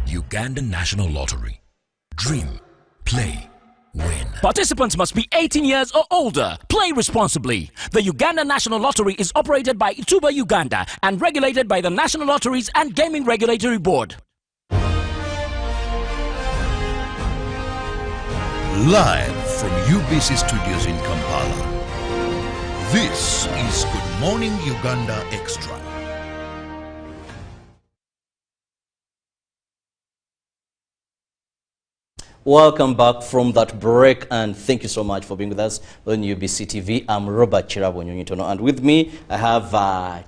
Speaker 18: Uganda National Lottery. Dream, play, win.
Speaker 22: Participants must be 18 years or older. Play responsibly. The Uganda National Lottery is operated by Ituba Uganda and regulated by the National Lotteries and Gaming Regulatory Board.
Speaker 18: Live from UBC Studios in Kampala. This is Good Morning Uganda Extra.
Speaker 21: Welcome back from that break, and thank you so much for being with us on UBC TV. I'm Robert Chirabo Nyonyitono, and with me I have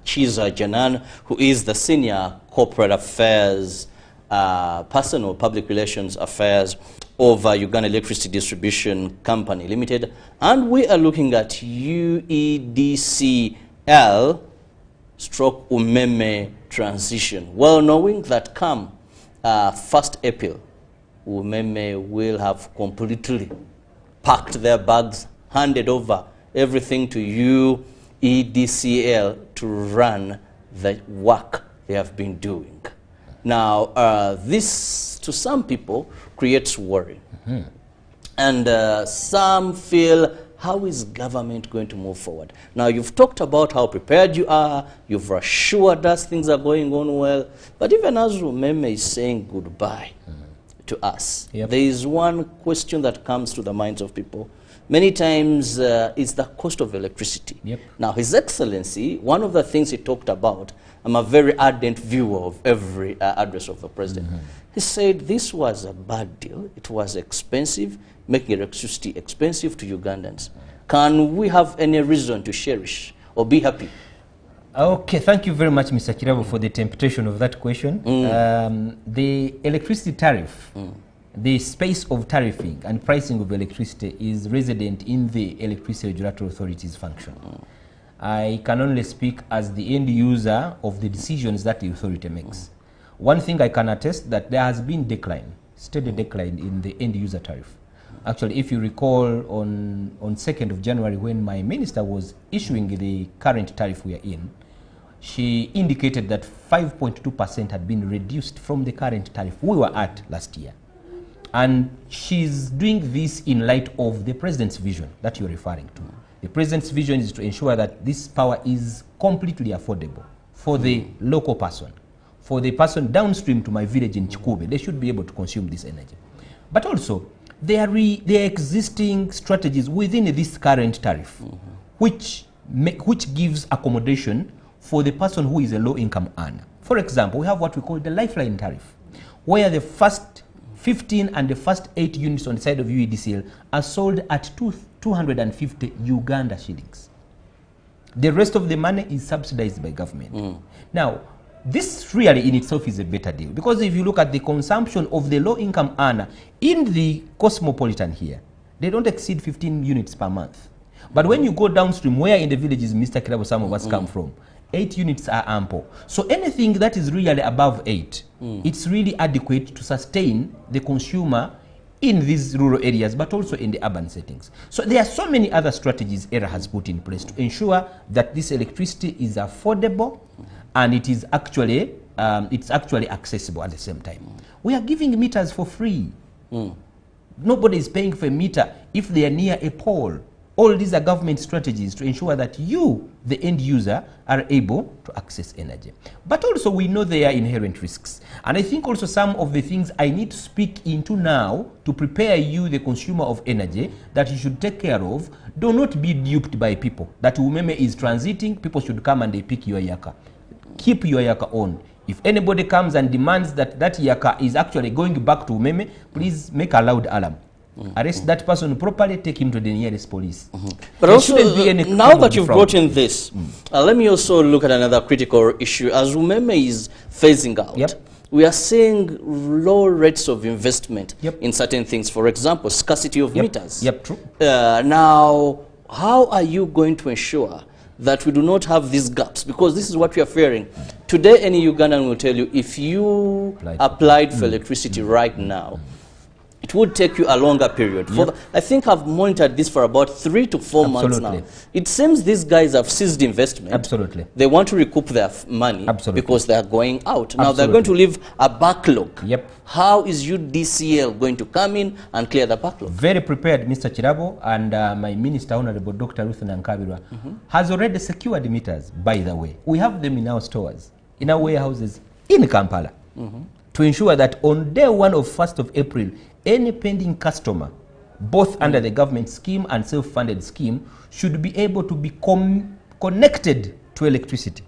Speaker 21: Chiza Janan, who is the Senior Corporate Affairs Person or Public Relations Affairs of Uganda Electricity Distribution Company Limited, and we are looking at UEDCL stroke Umeme transition, well knowing that come 1st April, Umeme will have completely packed their bags, handed over everything to UEDCL to run the work they have been doing. Now, this, to some people, creates worry. And some feel, how is government going to move forward? Now, you've talked about how prepared you are, you've assured us things are going on well, but even as Umeme is saying goodbye to us, there is one question that comes to the minds of people. Many times is the cost of electricity. Now, His Excellency, one of the things he talked about, I'm a very ardent viewer of every address of the President. He said this was a bad deal. It was expensive, making electricity expensive to Ugandans. Can we have any reason to cherish or be happy?
Speaker 2: Okay, thank you very much, Mr. Kirabo, for the interpretation of that question. The electricity tariff, the space of tariffing and pricing of electricity is resident in the Electricity Regulatory Authority's function. I can only speak as the end user of the decisions that the authority makes. One thing I can attest that there has been decline, steady decline in the end user tariff. Actually, if you recall, on 2nd of January, when my minister was issuing the current tariff we are in, she indicated that 5.2% had been reduced from the current tariff we were at last year. And she's doing this in light of the President's vision that you're referring to. The President's vision is to ensure that this power is completely affordable for the local person. For the person downstream to my village in Chikube, they should be able to consume this energy. But also, there are existing strategies within this current tariff, which gives accommodation for the person who is a low-income earner. For example, we have what we call the lifeline tariff, where the first 15 and the first 8 units on the side of UEDCL are sold at 250 Uganda shillings. The rest of the money is subsidized by government. Now, this really in itself is a better deal, because if you look at the consumption of the low-income earner in the cosmopolitan here, they don't exceed 15 units per month. But when you go downstream, where in the villages Mr. Kirabo some of us come from, 8 units are ample. So anything that is really above 8, it's really adequate to sustain the consumer in these rural areas, but also in the urban settings. So there are so many other strategies ERA has put in place to ensure that this electricity is affordable and it is actually accessible at the same time. We are giving meters for free. Nobody is paying for a meter if they are near a pole. All these are government strategies to ensure that you, the end user, are able to access energy. But also we know there are inherent risks. And I think also some of the things I need to speak into now to prepare you, the consumer of energy, that you should take care of. Do not be duped by people. That Umeme is transiting, people should come and they pick your yaka. Keep your yaka on. If anybody comes and demands that that yaka is actually going back to Umeme, please make a loud alarm. Arrest that person properly, take him to the nearest police.
Speaker 21: But also, now that you've brought in this, let me also look at another critical issue. As Umeme is phasing out, we are seeing low rates of investment in certain things. For example, scarcity of meters.
Speaker 2: True.
Speaker 21: Now, how are you going to ensure that we do not have these gaps? Because this is what we are fearing. Today, any Ugandan will tell you, if you applied for electricity right now, it would take you a longer period. I think I've monitored this for about 3 to 4 months now. It seems these guys have seized investment. They want to recoup their money because they are going out. Now they're going to leave a backlog. How is UDCL going to come in and clear the backlog?
Speaker 2: Very prepared, Mr. Chirabo, and my Minister, Honorable Dr. Ruth Nankabirwa, has already secured meters, by the way. We have them in our stores, in our warehouses in Kampala, to ensure that on day 1 of 1st of April, any pending customer, both under the government scheme and self-funded scheme, should be able to be connected to electricity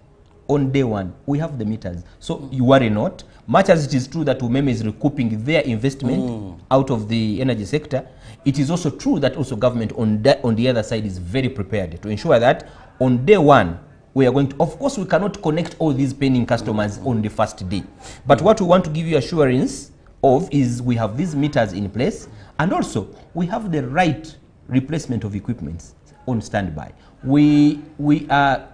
Speaker 2: on day 1. We have the meters. So you worry not. Much as it is true that Umeme is recouping their investment out of the energy sector, it is also true that also government on the other side is very prepared to ensure that on day 1, we are going to, of course, we cannot connect all these pending customers on the first day. But what we want to give you assurance of is we have these meters in place, and also we have the right replacement of equipment on standby. We are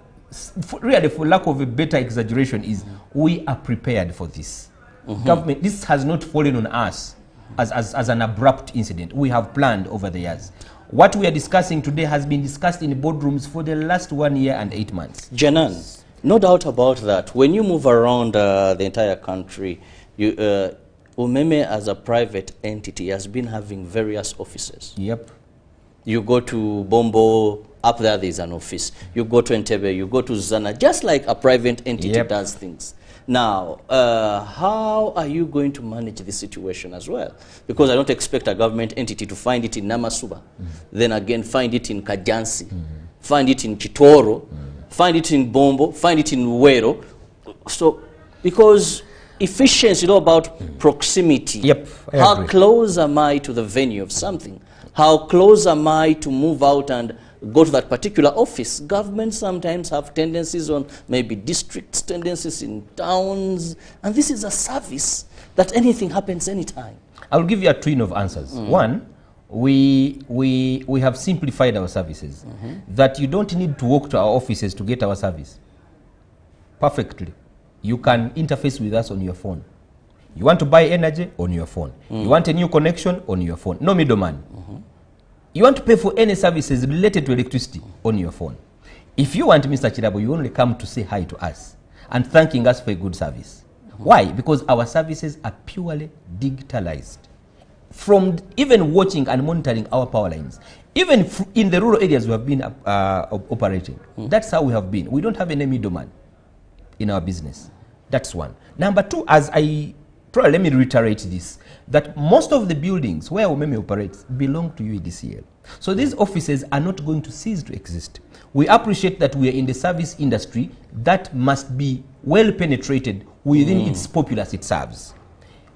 Speaker 2: really, for lack of a better exaggeration, is we are prepared for this. Government, this has not fallen on us as an abrupt incident. We have planned over the years. What we are discussing today has been discussed in boardrooms for the last 1 year and 8 months.
Speaker 21: Janan, no doubt about that. When you move around the entire country, Umeme as a private entity has been having various offices. You go to Bombo, up there's an office. You go to Entebbe, you go to Zana, just like a private entity does things. Now, how are you going to manage this situation as well? Because I don't expect a government entity to find it in Namasuba, then again find it in Kajansi, find it in Chitoro, find it in Bombo, find it in Uwero. So, because efficiency is all about proximity. How close am I to the venue of something? How close am I to move out and go to that particular office? Governments sometimes have tendencies on maybe districts, tendencies in towns, and this is a service that anything happens anytime.
Speaker 2: I'll give you a twin of answers. One, we have simplified our services, that you don't need to walk to our offices to get our service. Perfectly. You can interface with us on your phone. You want to buy energy? On your phone. You want a new connection? On your phone. No middleman. You want to pay for any services related to electricity? On your phone. If you want, Mr. Chirabo, you only come to say hi to us and thanking us for a good service. Why? Because our services are purely digitalized. From even watching and monitoring our power lines, even in the rural areas we have been operating. That's how we have been. We don't have any middleman in our business. That's one. Number two, let me reiterate this, that most of the buildings where Umeme operates belong to UEDCL. So these offices are not going to cease to exist. We appreciate that we are in the service industry that must be well penetrated within its populace it serves.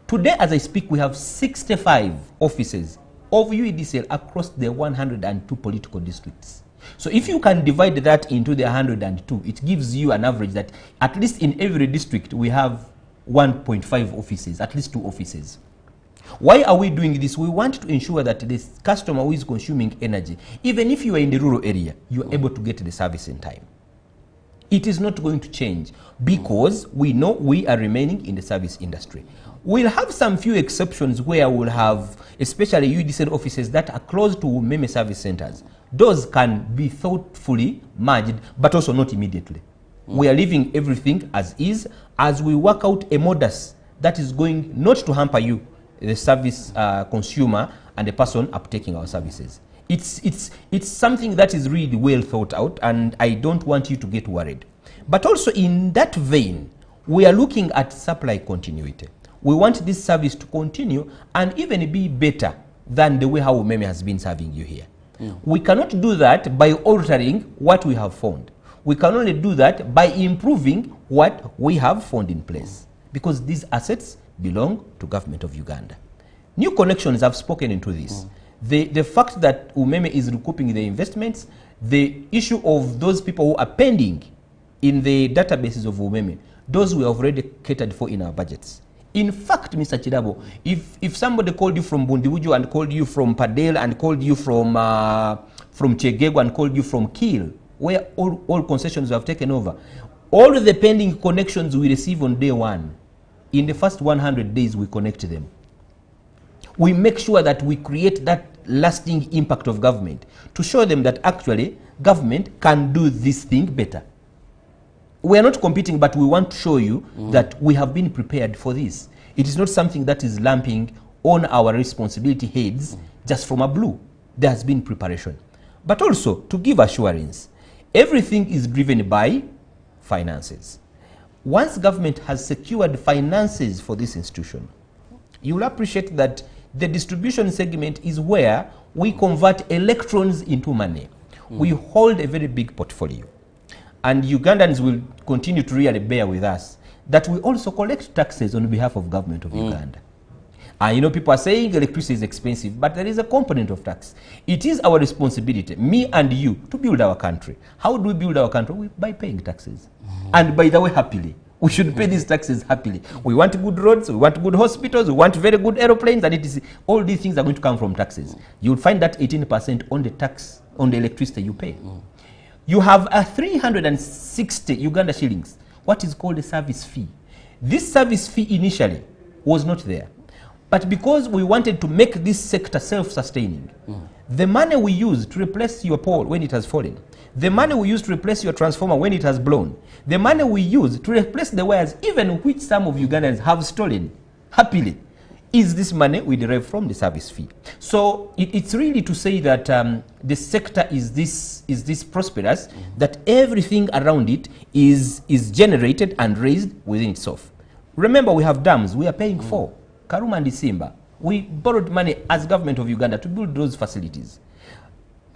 Speaker 2: Today, as I speak, we have 65 offices of UEDCL across the 102 political districts. So if you can divide that into the 102, it gives you an average that at least in every district we have 1.5 offices, at least 2 offices. Why are we doing this? We want to ensure that the customer who is consuming energy, even if you are in the rural area, you are able to get the service in time. It is not going to change because we know we are remaining in the service industry. We'll have some few exceptions where we'll have, especially UDC offices that are close to Umeme service centers. Those can be thoughtfully merged, but also not immediately. We are leaving everything as is, as we work out a modus that is going not to hamper you, the service consumer and the person uptaking our services. It's something that is really well thought out, and I don't want you to get worried. But also in that vein, we are looking at supply continuity. We want this service to continue and even be better than the way how Umeme has been serving you here. We cannot do that by altering what we have found. We can only do that by improving what we have found in place, because these assets belong to government of Uganda. New connections have spoken into this. The fact that Umeme is recouping the investments, the issue of those people who are pending in the databases of Umeme, those we have already catered for in our budgets. In fact, Mr. Chirabo, if somebody called you from Bundibujo and called you from Padel and called you from Chegego and called you from Kiel, where all concessions have taken over, all the pending connections we receive on day one, in the first 100 days we connect them. We make sure that we create that lasting impact of government to show them that actually government can do this thing better. We are not competing, but we want to show you that we have been prepared for this. It is not something that is lumping on our responsibility heads just from a blue. There has been preparation. But also, to give assurance, everything is driven by finances. Once government has secured finances for this institution, you will appreciate that the distribution segment is where we convert electrons into money. We hold a very big portfolio. And Ugandans will continue to really bear with us that we also collect taxes on behalf of government of Uganda. And you know, people are saying electricity is expensive, but there is a component of tax. It is our responsibility, me and you, to build our country. How do we build our country? By paying taxes. And by the way, happily. We should pay these taxes happily. We want good roads, we want good hospitals, we want very good aeroplanes, and it is all these things are going to come from taxes. You'll find that 18% on the tax, on the electricity you pay. You have a 360 Uganda shillings, what is called a service fee. This service fee initially was not there. But because we wanted to make this sector self-sustaining, the money we use to replace your pole when it has fallen, the money we use to replace your transformer when it has blown, the money we use to replace the wires, even which some of Ugandans have stolen, happily, is this money we derive from the service fee. So it's really to say that the sector is this prosperous, that everything around it is generated and raised within itself. Remember, we have dams we are paying for. Karuma and Simba, we borrowed money as government of Uganda to build those facilities.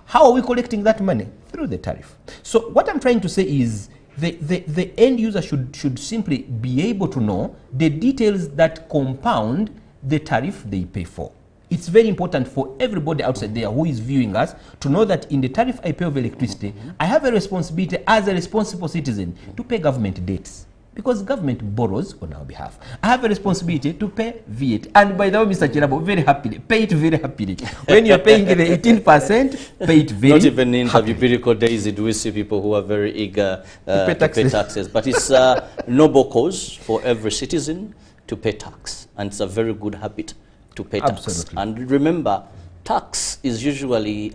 Speaker 2: How are we collecting that money? Through the tariff. So what I'm trying to say is the end user should simply be able to know the details that compound the tariff they pay for. It's very important for everybody outside there who is viewing us to know that in the tariff I pay of electricity, I have a responsibility as a responsible citizen to pay government debts, because government borrows on our behalf. I have a responsibility to pay VAT. And by the way, Mr. Chirabo, very happily, pay it very happily. When you're paying the 18%, pay it very
Speaker 21: Not even in
Speaker 2: happily.
Speaker 21: biblical days do we see people who are very eager to pay taxes. But it's a noble cause for every citizen to pay tax. And it's a very good habit to pay tax.
Speaker 2: Absolutely.
Speaker 21: And remember, tax is usually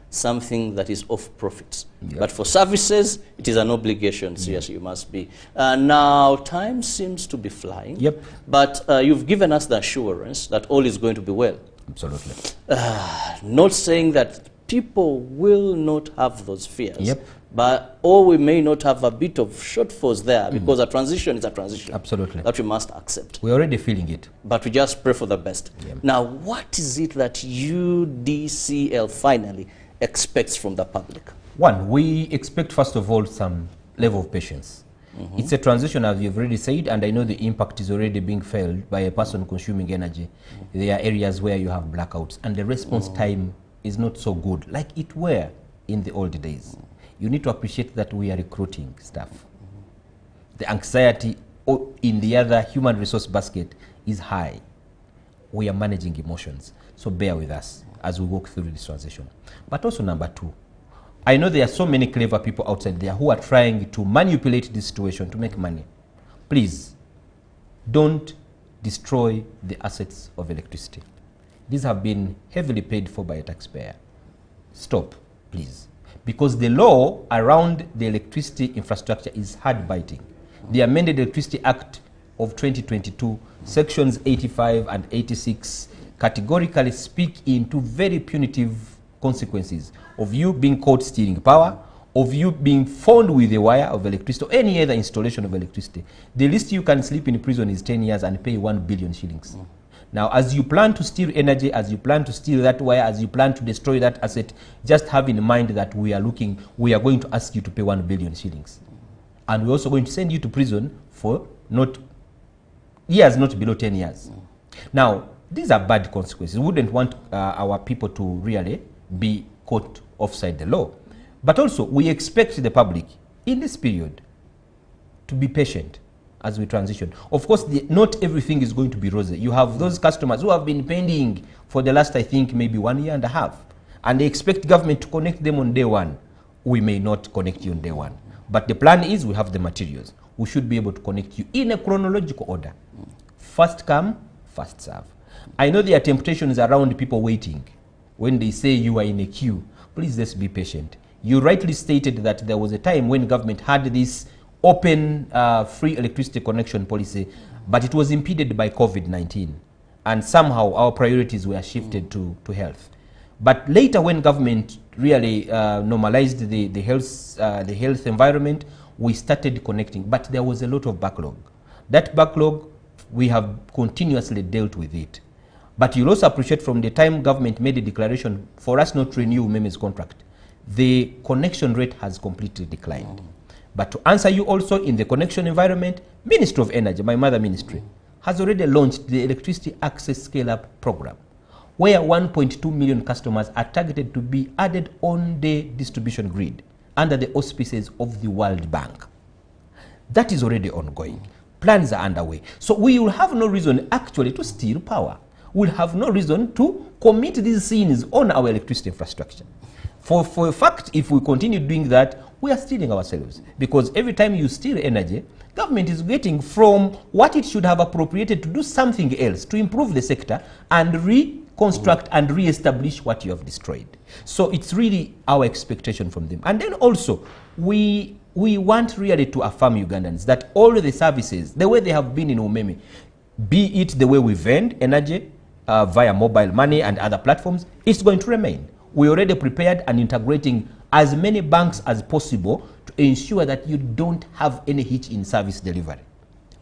Speaker 21: something that is off profits.
Speaker 2: Yep.
Speaker 21: But for services, it is an obligation. So yes, you must be. Now, time seems to be flying.
Speaker 2: Yep.
Speaker 21: But you've given us the assurance that all is going to be well.
Speaker 2: Absolutely.
Speaker 21: Not saying that people will not have those fears.
Speaker 2: Yep.
Speaker 21: But or we may not have a bit of shortfalls there, because a transition is a transition.
Speaker 2: Absolutely.
Speaker 21: That we must accept.
Speaker 2: We're already feeling it.
Speaker 21: But we just pray for the best.
Speaker 2: Yep.
Speaker 21: Now, what is it that UDCL finally expects from the public?
Speaker 2: One, we expect, first of all, some level of patience. It's a transition, as you've already said, and I know the impact is already being felt by a person consuming energy. There are areas where you have blackouts, and the response time is not so good, like it were in the old days. You need to appreciate that we are recruiting staff. The anxiety in the other human resource basket is high. We are managing emotions, so bear with us as we walk through this transition. But also, number two, I know there are so many clever people outside there who are trying to manipulate this situation to make money. Please, don't destroy the assets of electricity. These have been heavily paid for by a taxpayer. Stop, please. Because the law around the electricity infrastructure is hard-biting. The Amended Electricity Act of 2022, sections 85 and 86, categorically speak into very punitive consequences of you being caught stealing power, of you being found with a wire of electricity or any other installation of electricity. The least you can sleep in prison is 10 years and pay 1 billion shillings. Now, as you plan to steal energy, as you plan to steal that wire, as you plan to destroy that asset, just have in mind that we are going to ask you to pay 1 billion shillings. And we're also going to send you to prison for years not below 10 years. Now, these are bad consequences. We wouldn't want our people to really be caught offside the law. But also, we expect the public in this period to be patient as we transition. Of course, not everything is going to be rosy. You have those customers who have been pending for the last, I think, maybe 1.5 years, and they expect government to connect them on day one. We may not connect you on day one. But the plan is we have the materials. We should be able to connect you in a chronological order. First come, first serve. I know there are temptations around people waiting. When they say you are in a queue, please let's be patient. You rightly stated that there was a time when government had this open free electricity connection policy, but it was impeded by COVID-19. And somehow our priorities were shifted to health. But later when government really normalized the health environment, we started connecting, but there was a lot of backlog. That backlog, we have continuously dealt with it. But you'll also appreciate from the time government made a declaration for us not to renew Umeme's contract, the connection rate has completely declined. But to answer you also, in the connection environment, Ministry of Energy, my mother ministry, has already launched the Electricity Access Scale-Up Program, where 1.2 million customers are targeted to be added on the distribution grid under the auspices of the World Bank. That is already ongoing. Plans are underway. So we will have no reason actually to steal power. We'll have no reason to commit these sins on our electricity infrastructure. For a fact, if we continue doing that, we are stealing ourselves. Because every time you steal energy, government is getting from what it should have appropriated to do something else, to improve the sector and reconstruct and re-establish what you have destroyed. So it's really our expectation from them. And then also, we want really to affirm Ugandans that all the services, the way they have been in Umeme, be it the way we vend energy via mobile money and other platforms, it's going to remain. We already prepared and integrating as many banks as possible to ensure that you don't have any hitch in service delivery.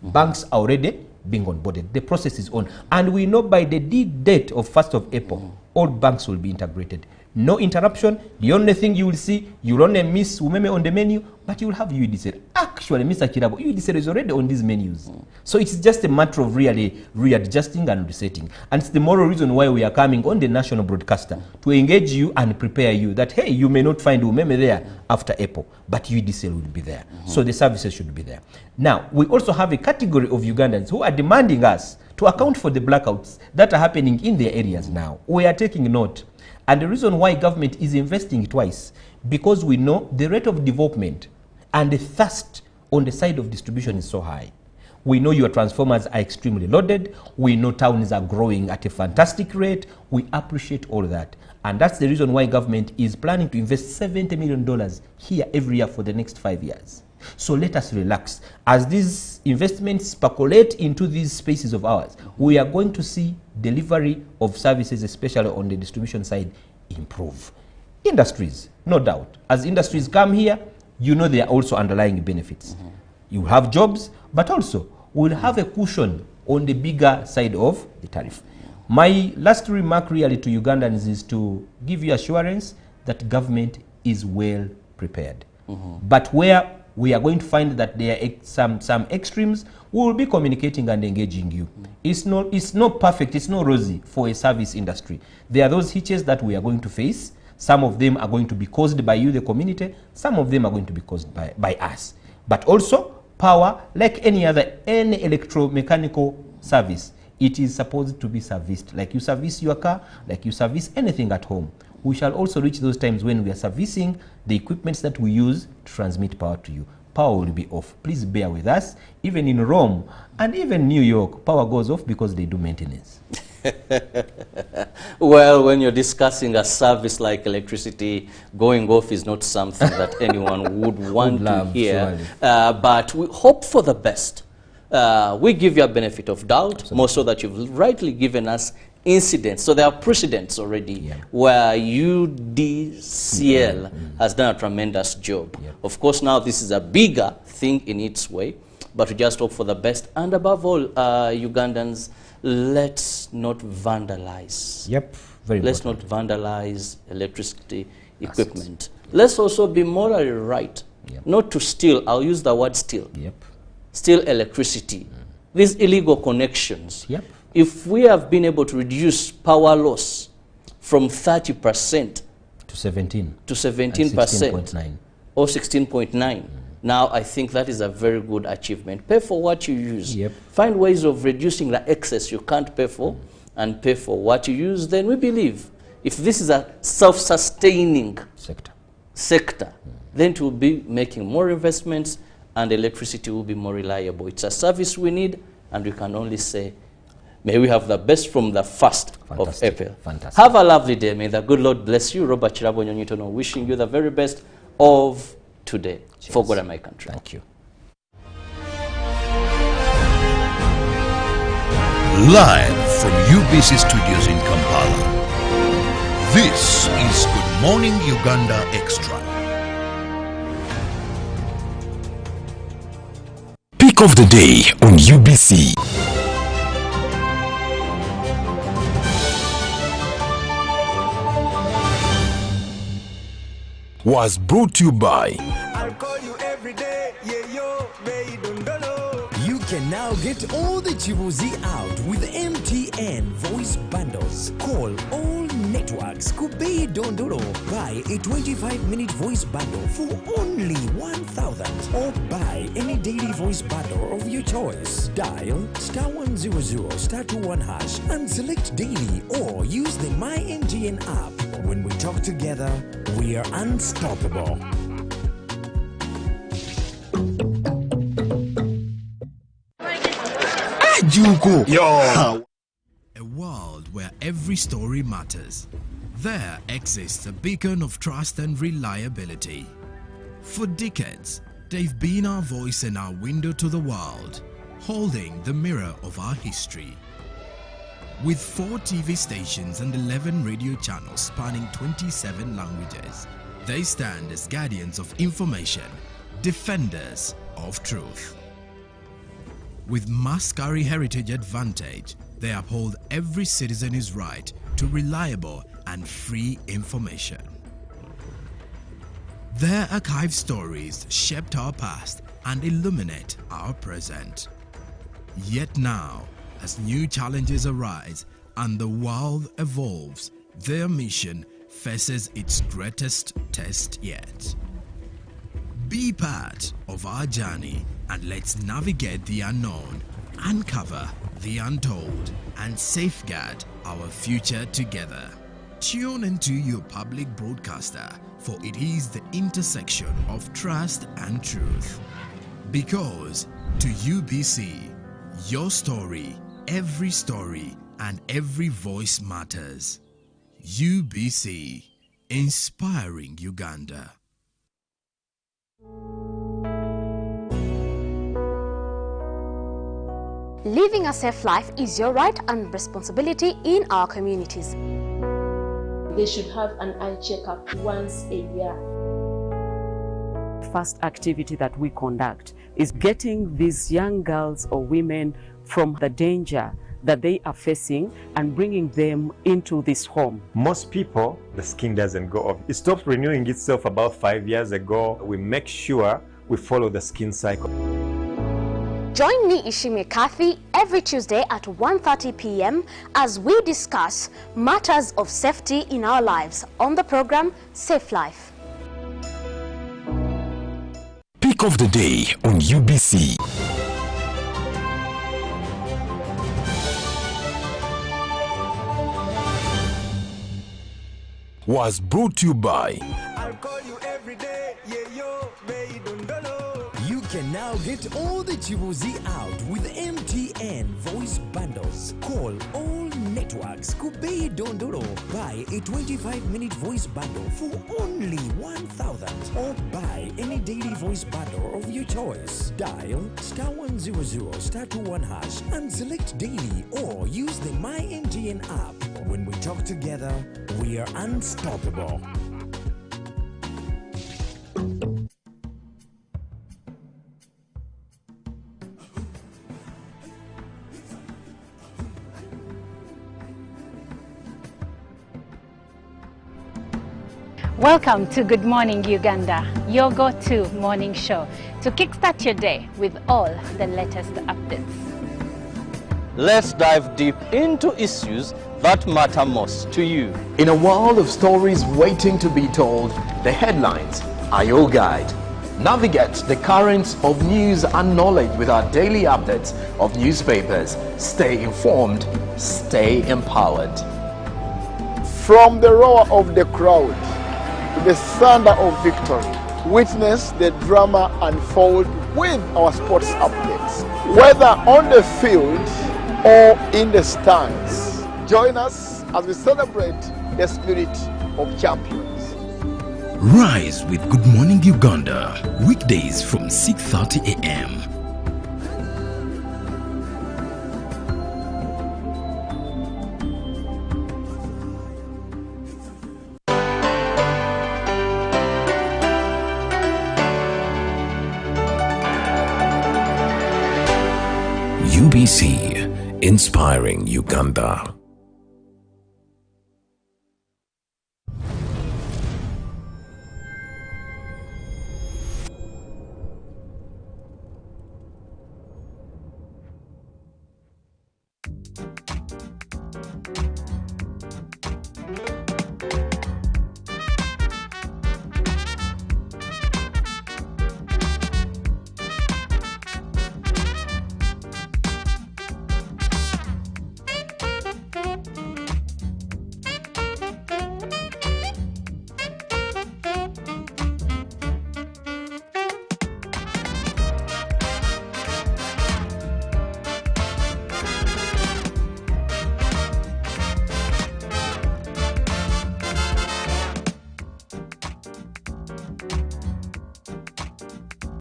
Speaker 2: Banks are already being onboarded. The process is on. And we know by the date of 1st of April, all banks will be integrated. No interruption. The only thing you will see, you'll only miss Umeme on the menu, but you will have UEDCL. Actually, Mr. Kirabo, UEDCL is already on these menus. So it's just a matter of really readjusting and resetting. And it's the moral reason why we are coming on the national broadcaster to engage you and prepare you that, hey, you may not find Umeme there after April, but UEDCL will be there. So the services should be there. Now, we also have a category of Ugandans who are demanding us to account for the blackouts that are happening in their areas now. We are taking note. And the reason why government is investing twice, because we know the rate of development and the thirst on the side of distribution is so high. We know your transformers are extremely loaded. We know towns are growing at a fantastic rate. We appreciate all that. And that's the reason why government is planning to invest $70 million here every year for the next 5 years. So let us relax. As these investments percolate into these spaces of ours, we are going to see delivery of services, especially on the distribution side, improve. Industries, no doubt. As industries come here, you know there are also underlying benefits. You have jobs, but also we'll have a cushion on the bigger side of the tariff. My last remark really to Ugandans is to give you assurance that government is well prepared. But where we are going to find that there are some extremes, we will be communicating and engaging you. It's not perfect, it's not rosy for a service industry. There are those hitches that we are going to face. Some of them are going to be caused by you, the community. Some of them are going to be caused by us. But also, power, like any electromechanical service, it is supposed to be serviced. Like you service your car, like you service anything at home. we shall also reach those times when we are servicing the equipments that we use to transmit power to you. Power will be off. Please bear with us. Even in Rome and even New York, power goes off because they do maintenance.
Speaker 21: Well, when you're discussing a service like electricity, going off is not something that anyone would want to hear. But we hope for the best. We give you a benefit of doubt, more so that you've rightly given us incidents. So there are precedents already where UDCL has done a tremendous job. Of course, now this is a bigger thing in its way, but we just hope for the best. And above all, Ugandans, let's not vandalize. Let's not vandalize electricity equipment. Let's also be morally right, not to steal. I'll use the word steal. Steal electricity. These illegal connections. If we have been able to reduce power loss from 30%
Speaker 2: to 17%
Speaker 21: to 17% or 16.9, now I think that is a very good achievement. Pay for what you use. Find ways of reducing the excess you can't pay for and pay for what you use. Then we believe if this is a self-sustaining sector, then it will be making more investments and electricity will be more reliable. It's a service we need, and we can only say, may we have the best from the 1st of April. Have a lovely day. May the good Lord bless you. Robert Chirabo Nyonyitono wishing you the very best of today. For God and my country.
Speaker 2: Thank you.
Speaker 18: Live from UBC Studios in Kampala, this is Good Morning Uganda Extra.
Speaker 5: Pick of the day on UBC. Was brought to you by
Speaker 8: You can now get all the Chibuzi out with MTN voice bundles. Call all networks. Kubei Dondolo. Buy a 25-minute voice bundle for only 1,000 or buy any daily voice bundle of your choice. Dial *100*21# and select daily or use the MyNGN app. When we talk together, we are unstoppable.
Speaker 7: A world where every story matters. There exists a beacon of trust and reliability. For decades, they've been our voice and our window to the world, holding the mirror of our history. With 4 TV stations and 11 radio channels spanning 27 languages, they stand as guardians of information, defenders of truth. With Mascari Heritage Advantage, they uphold every citizen's right to reliable and free information. Their archive stories shaped our past and illuminate our present. Yet now, as new challenges arise and the world evolves, their mission faces its greatest test yet. Be part of our journey and let's navigate the unknown, uncover the untold, and safeguard our future together. Tune into your public broadcaster, for it is the intersection of trust and truth. Because to UBC, your story, and every voice matters. UBC, inspiring Uganda.
Speaker 23: Living a safe life is your right and responsibility in our communities.
Speaker 24: They should have an eye checkup once a year.
Speaker 25: First activity that we conduct is getting these young girls or women from the danger that they are facing and bringing them into this home.
Speaker 26: Most people, the skin doesn't go off. It stopped renewing itself about 5 years ago. We make sure we follow the skin cycle.
Speaker 23: Join me, Ishime Kathy, every Tuesday at 1:30 p.m. as we discuss matters of safety in our lives on the program Safe Life.
Speaker 5: Pick of the day on UBC. was brought to you by
Speaker 4: I'll call you every day, yeah, yo, baby, don't know.
Speaker 8: You can now get all the Chibuzi out with MTN voice bundles. Call all networks. Kubei Dondoro. Buy a 25-minute voice bundle for only 1,000. Or buy any daily voice bundle of your choice. Dial *100 *21 hash and select daily, or use the My MTN app. When we talk together, we are unstoppable.
Speaker 9: Welcome to Good Morning Uganda, your go-to morning show to kickstart your day with all the latest updates.
Speaker 21: Let's dive deep into issues that matter most to you.
Speaker 10: In a world of stories waiting to be told, the headlines are your guide. Navigate the currents of news and knowledge with our daily updates of newspapers. Stay informed, stay empowered.
Speaker 11: From the roar of the crowd to the thunder of victory, witness the drama unfold with our sports updates. Whether on the field or in the stands, join us as we celebrate the spirit of champions.
Speaker 7: Rise with Good Morning Uganda, weekdays from 6:30 a.m.
Speaker 5: UBC, inspiring Uganda.